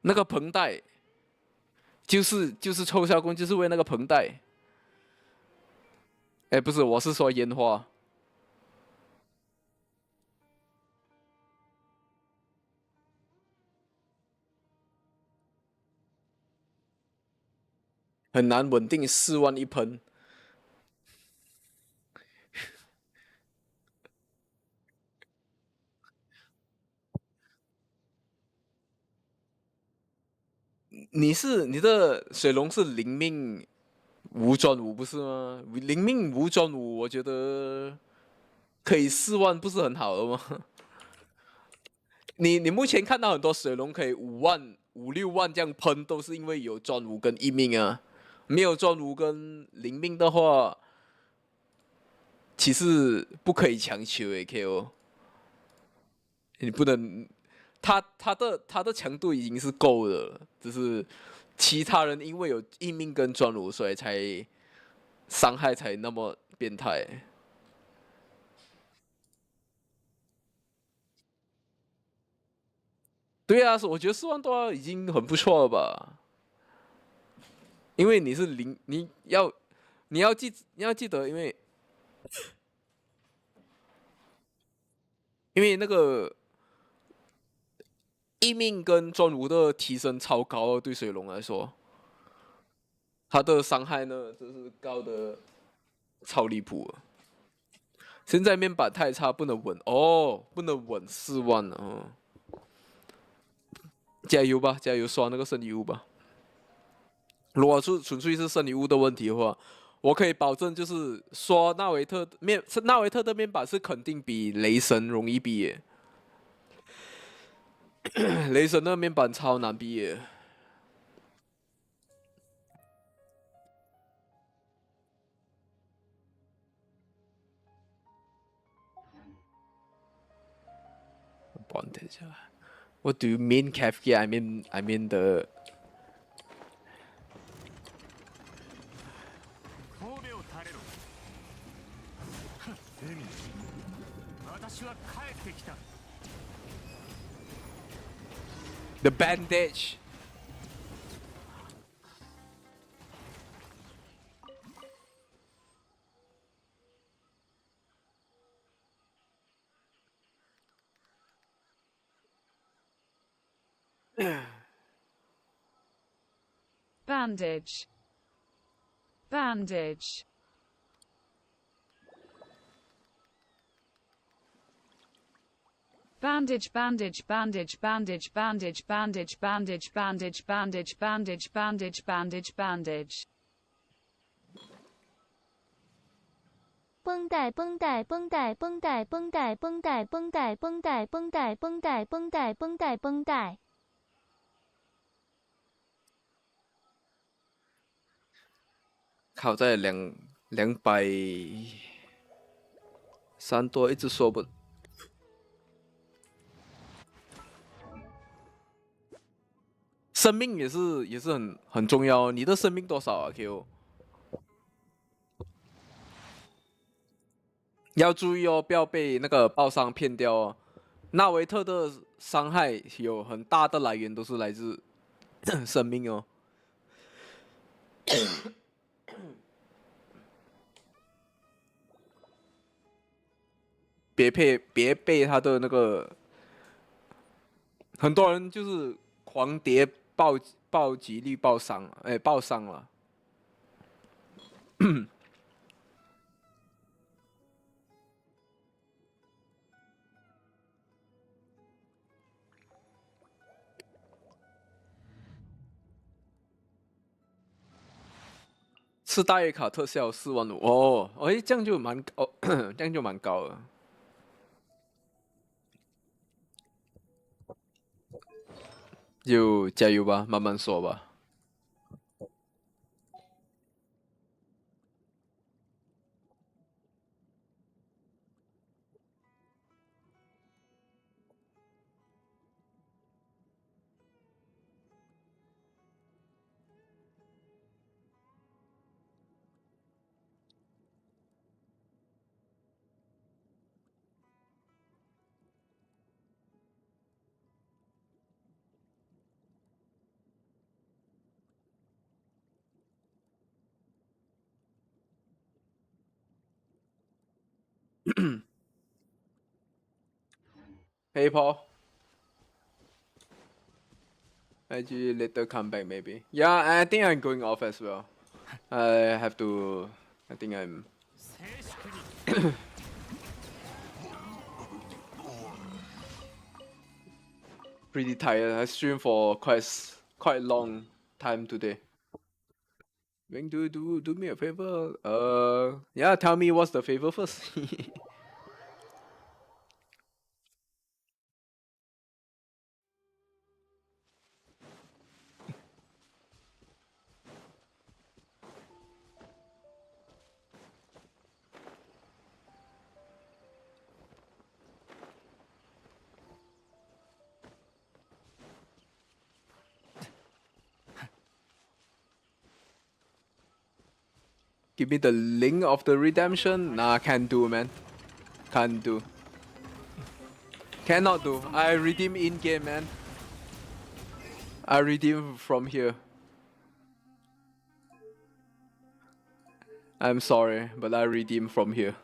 那个绷带，就是抽小弓，就是为那个绷带。哎，不是，我是说烟花。很难稳定4万一喷。你的水龙是灵命无专武不是吗？灵命无专武，我觉得可以4万，不是很好的吗？你目前看到很多水龙可以5万、5、6万这样喷，都是因为有专武跟一命啊。没有专武跟灵命的话，其实不可以强求诶 ，KO。你不能，他的强度已经是够了，只是其他人因为有一命跟专武，所以才伤害才那么变态。对啊，我觉得4万多已经很不错了吧？因为你是零，你要记得，因为那个一命跟专武的提升超高的，对水龙来说，他的伤害呢就是高的超离谱了。现在面板太差，不能稳哦，不能稳4万哦。加油吧，加油刷那个圣遗物吧。如果是纯粹是圣遗物的问题的话，我可以保证就是刷纳维特的面板是肯定比雷神容易毕业。雷神的面板超难毕业。What do you mean, Kafka? I mean the. 神戸を垂れろ。エミ、私は帰ってきた。The bandage. Bandage. Bandage. Bandage, bandage, bandage, bandage, bandage, bandage, bandage, bandage, bandage, bandage, bandage, bandage, bandage. 绷带绷带绷带绷带绷带绷带绷带绷带绷带绷带绷带绷带绷带。考在200多，一直说不。生命也是很重要。你的生命多少啊 ？Q 要注意哦，不要被那个爆伤骗掉哦。纳维特的伤害有很大的来源都是来自生命哦。别被他的那个，很多人就是狂跌暴击率爆伤，爆伤了。吃大月卡特效4万5哦，这样就蛮高，这样就蛮高了。就加油吧，慢慢说吧。Hey Paul. IG later come back maybe. Yeah, I think I'm going off as well. I have to. I think I'm. Pretty tired. I streamed for quite long time today. Wing, do me a favor. Yeah, tell me what's the favor first. Give me the link of the redemption. Nah, can't do, man. Can't do. Cannot do. I redeem in game, man. I redeem from here. I'm sorry, but I redeem from here.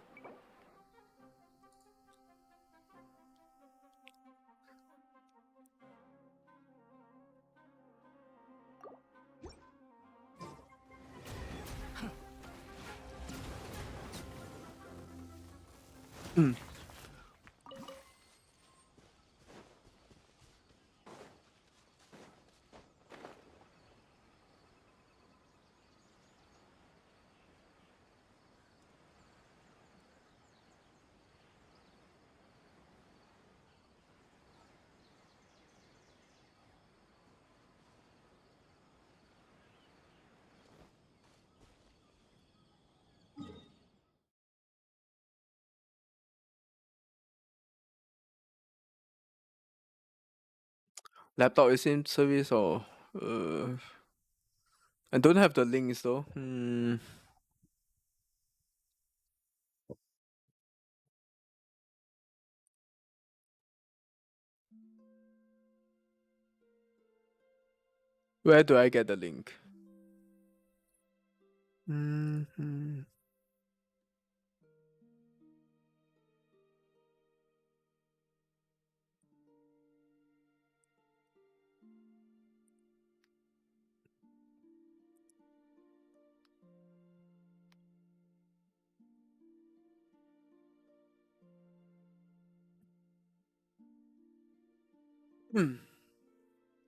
Laptop is in service or I don't have the links though. Where do I get the link?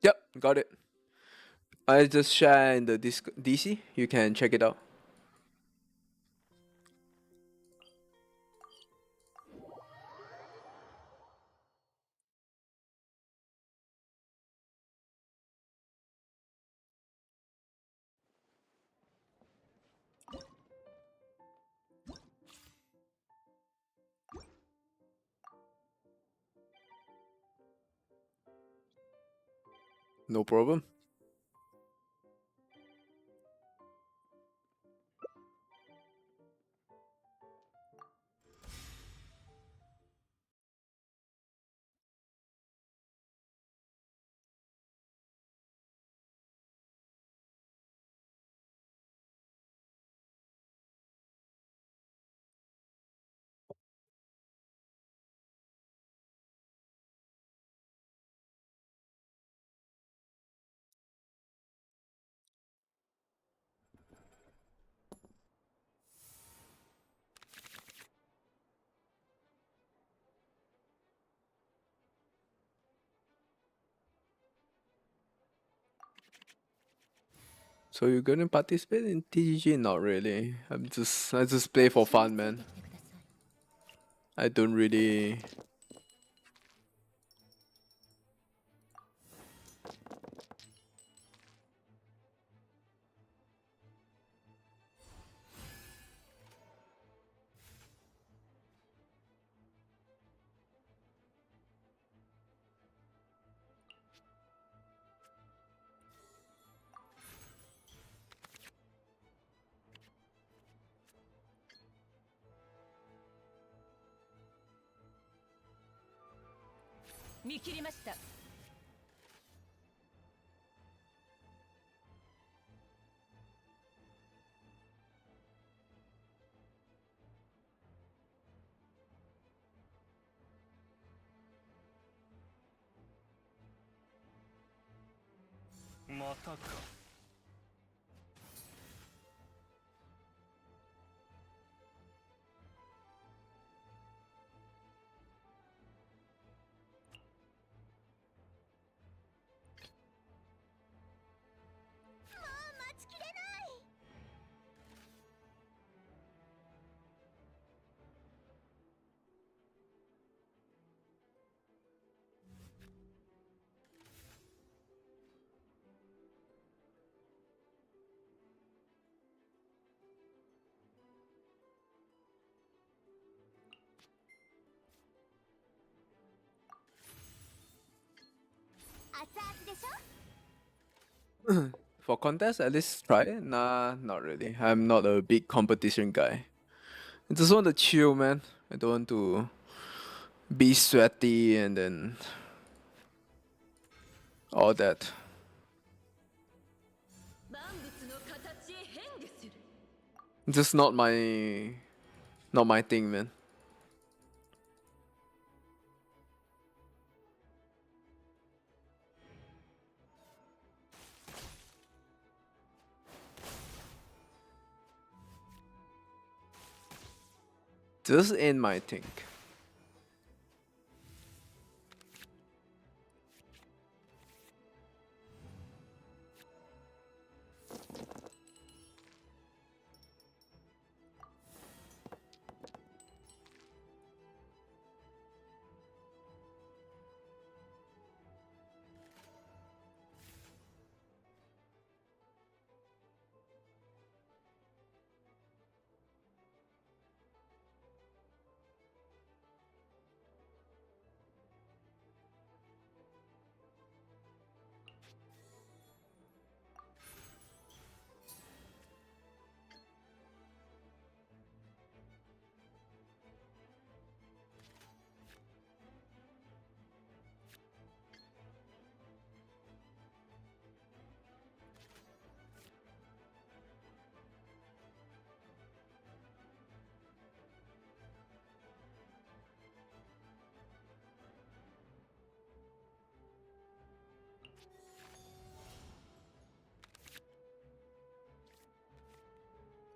Yep, got it. I just share in the DC. You can check it out. No problem. So you're gonna participate in TGG? Not really. I just play for fun, man. I don't really. またか。待ちきれない。熱々でしょ。 For contest, at least try it. Nah, not really. I'm not a big competition guy. I just want to chill, man. I don't want to be sweaty and then all that. Just not my thing, man. Just ain't my thing.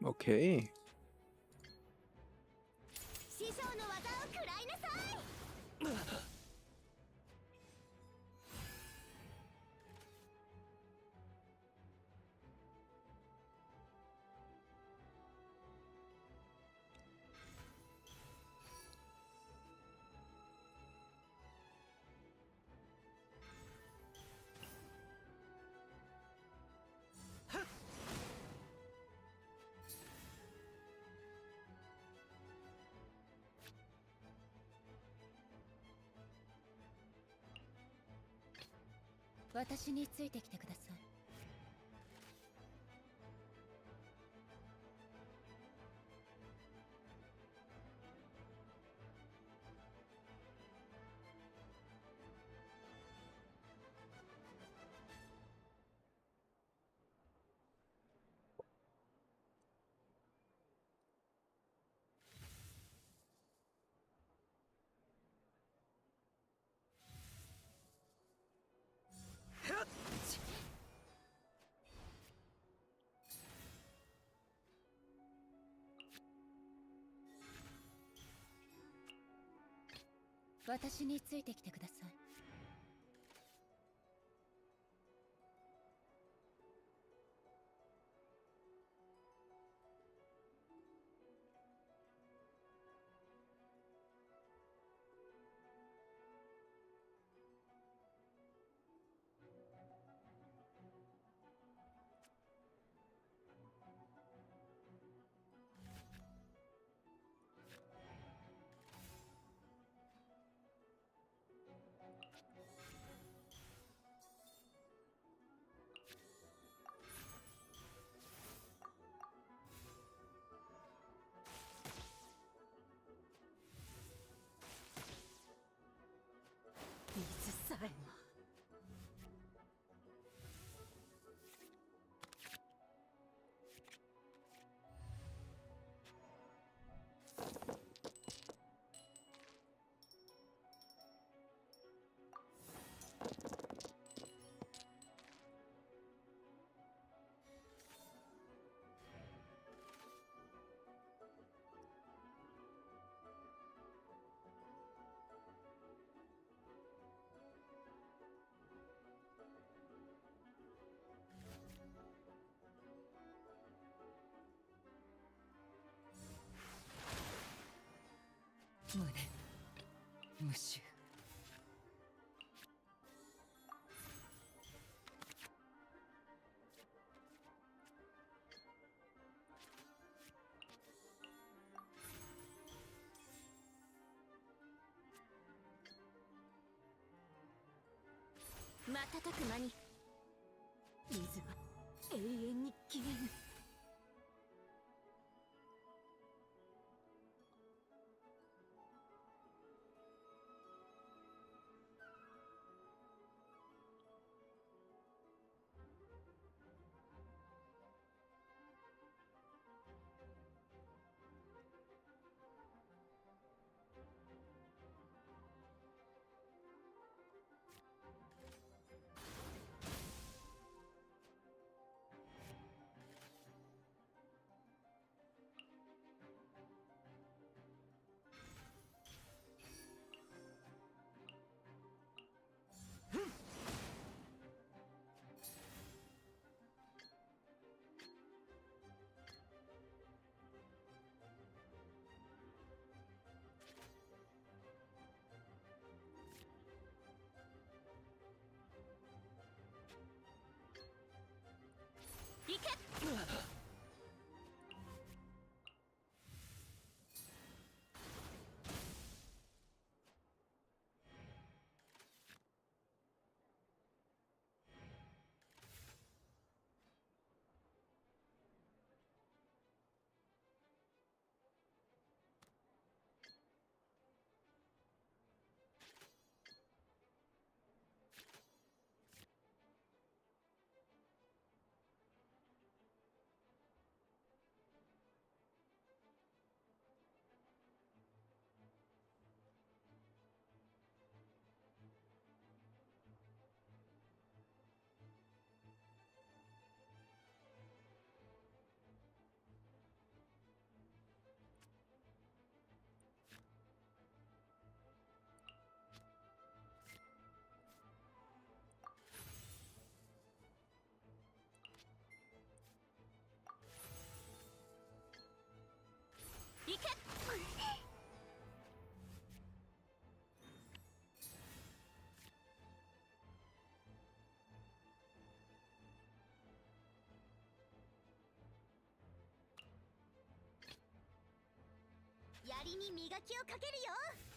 Okay. 師匠の技を食らいなさい。私についてきてください。私についてきてください。無念無臭。瞬く間に水は永遠に消えぬ。行け。行け。槍に磨きをかけるよ。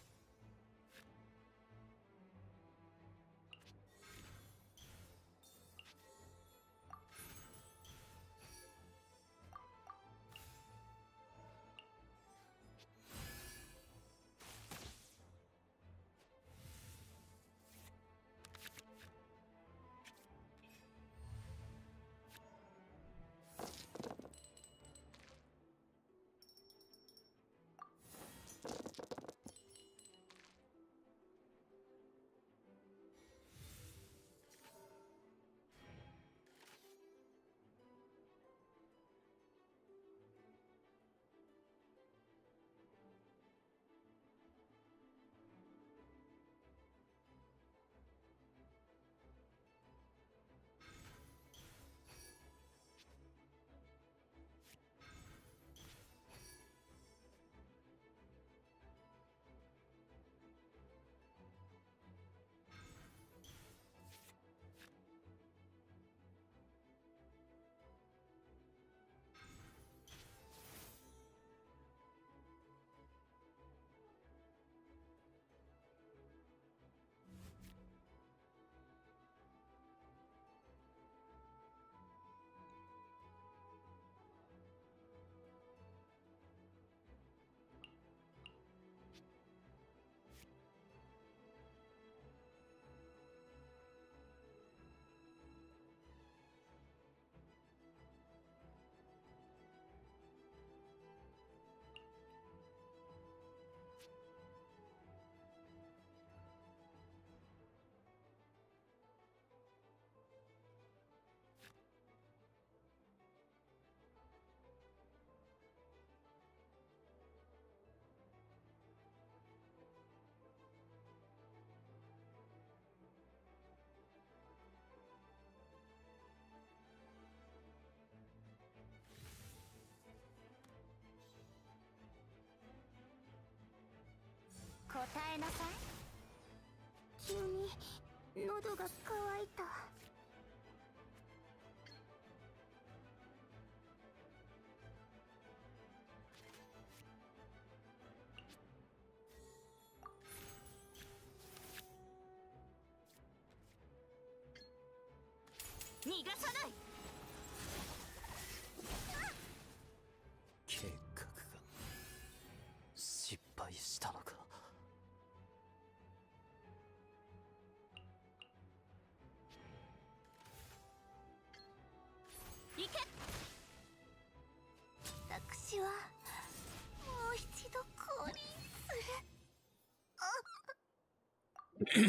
めんなさい。急に喉が渇いた。逃がさない。計画が失敗したのか。行け。私はもう一度降臨する。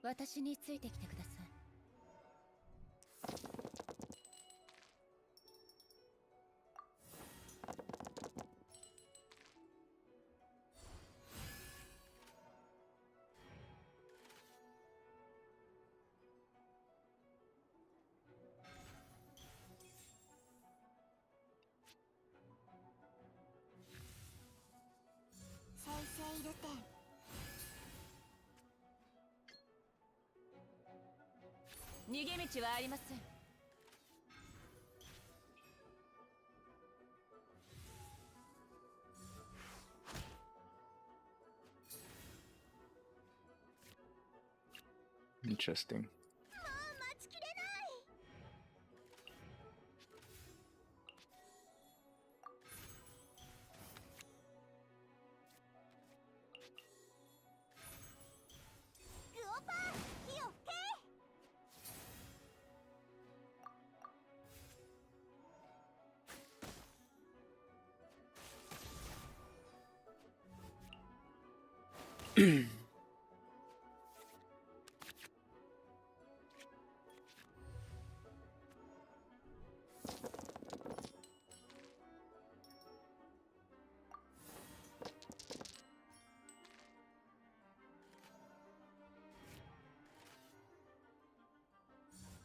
私についてきてください。生成ルテン。逃げ道はありません。Interesting. もう待ちきれない。ルオパー、火を吹け。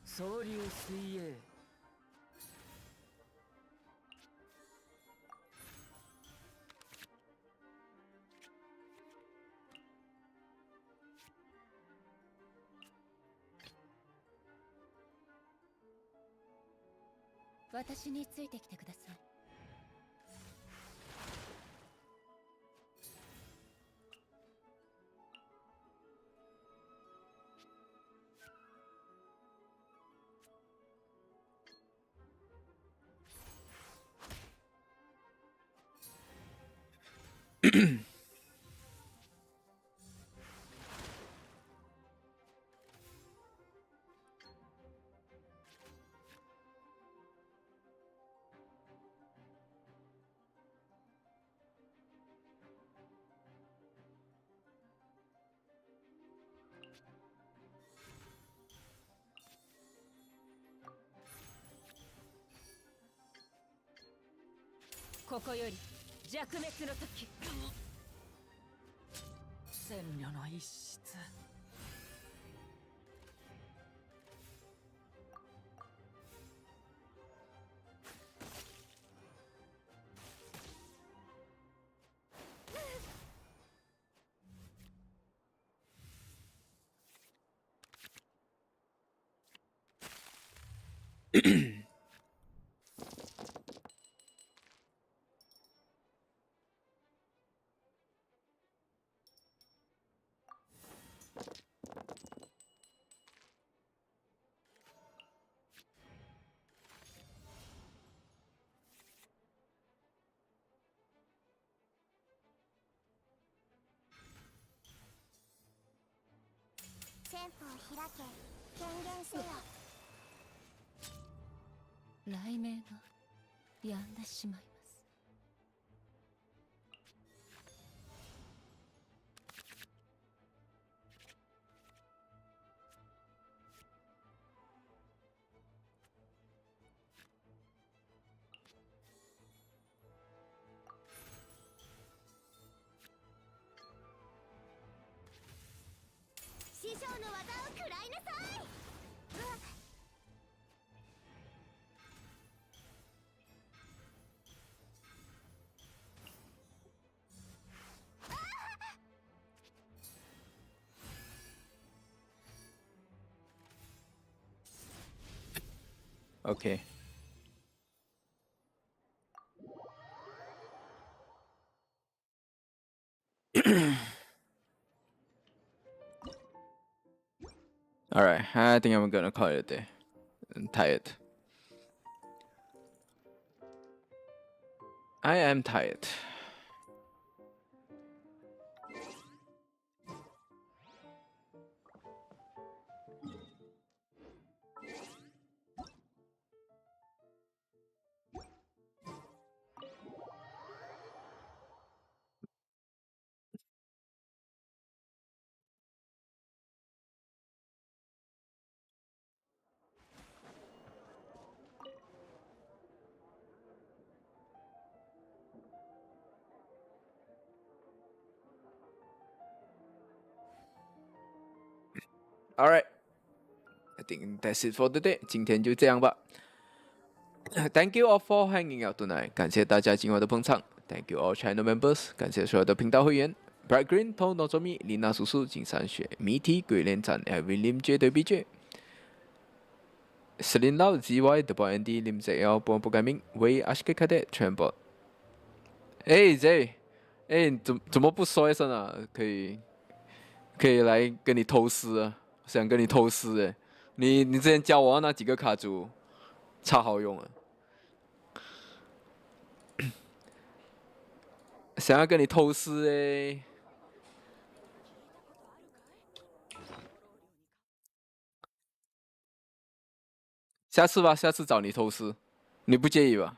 総流水泳。私についてきてください。ここより弱滅の時。千慮の一室。憲法を開け。権限せよ。雷鳴が止んでしまいます。OK。Alright, I think I'm gonna call it a day. I'm tired. I am tired. Alright, I think that's it for today. 今天就这样吧。Thank you all for hanging out tonight. 感谢大家今晚的捧场。Thank you all channel members. 感谢所有的频道会員。Bright Green、頭腦作咪、琳娜叔叔、金山雪、米 T、鬼臉讚、William 絕對必絕。Selin Lau、ZY、The Boy Andy、林澤耀、波不改名、為阿西克卡的全部。哎 Z， 哎，怎么不说一声啊？可以来跟你偷师啊！想跟你偷师哎，你之前教我那几个卡组，超好用啊！想要跟你偷师哎，下次吧，下次找你偷师，你不介意吧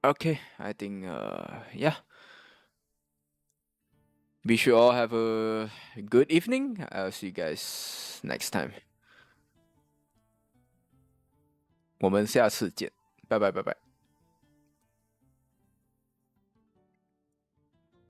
？Okay, I think yeah. We should all have a good evening. I'll see you guys next time. 我们下次见，拜拜拜拜。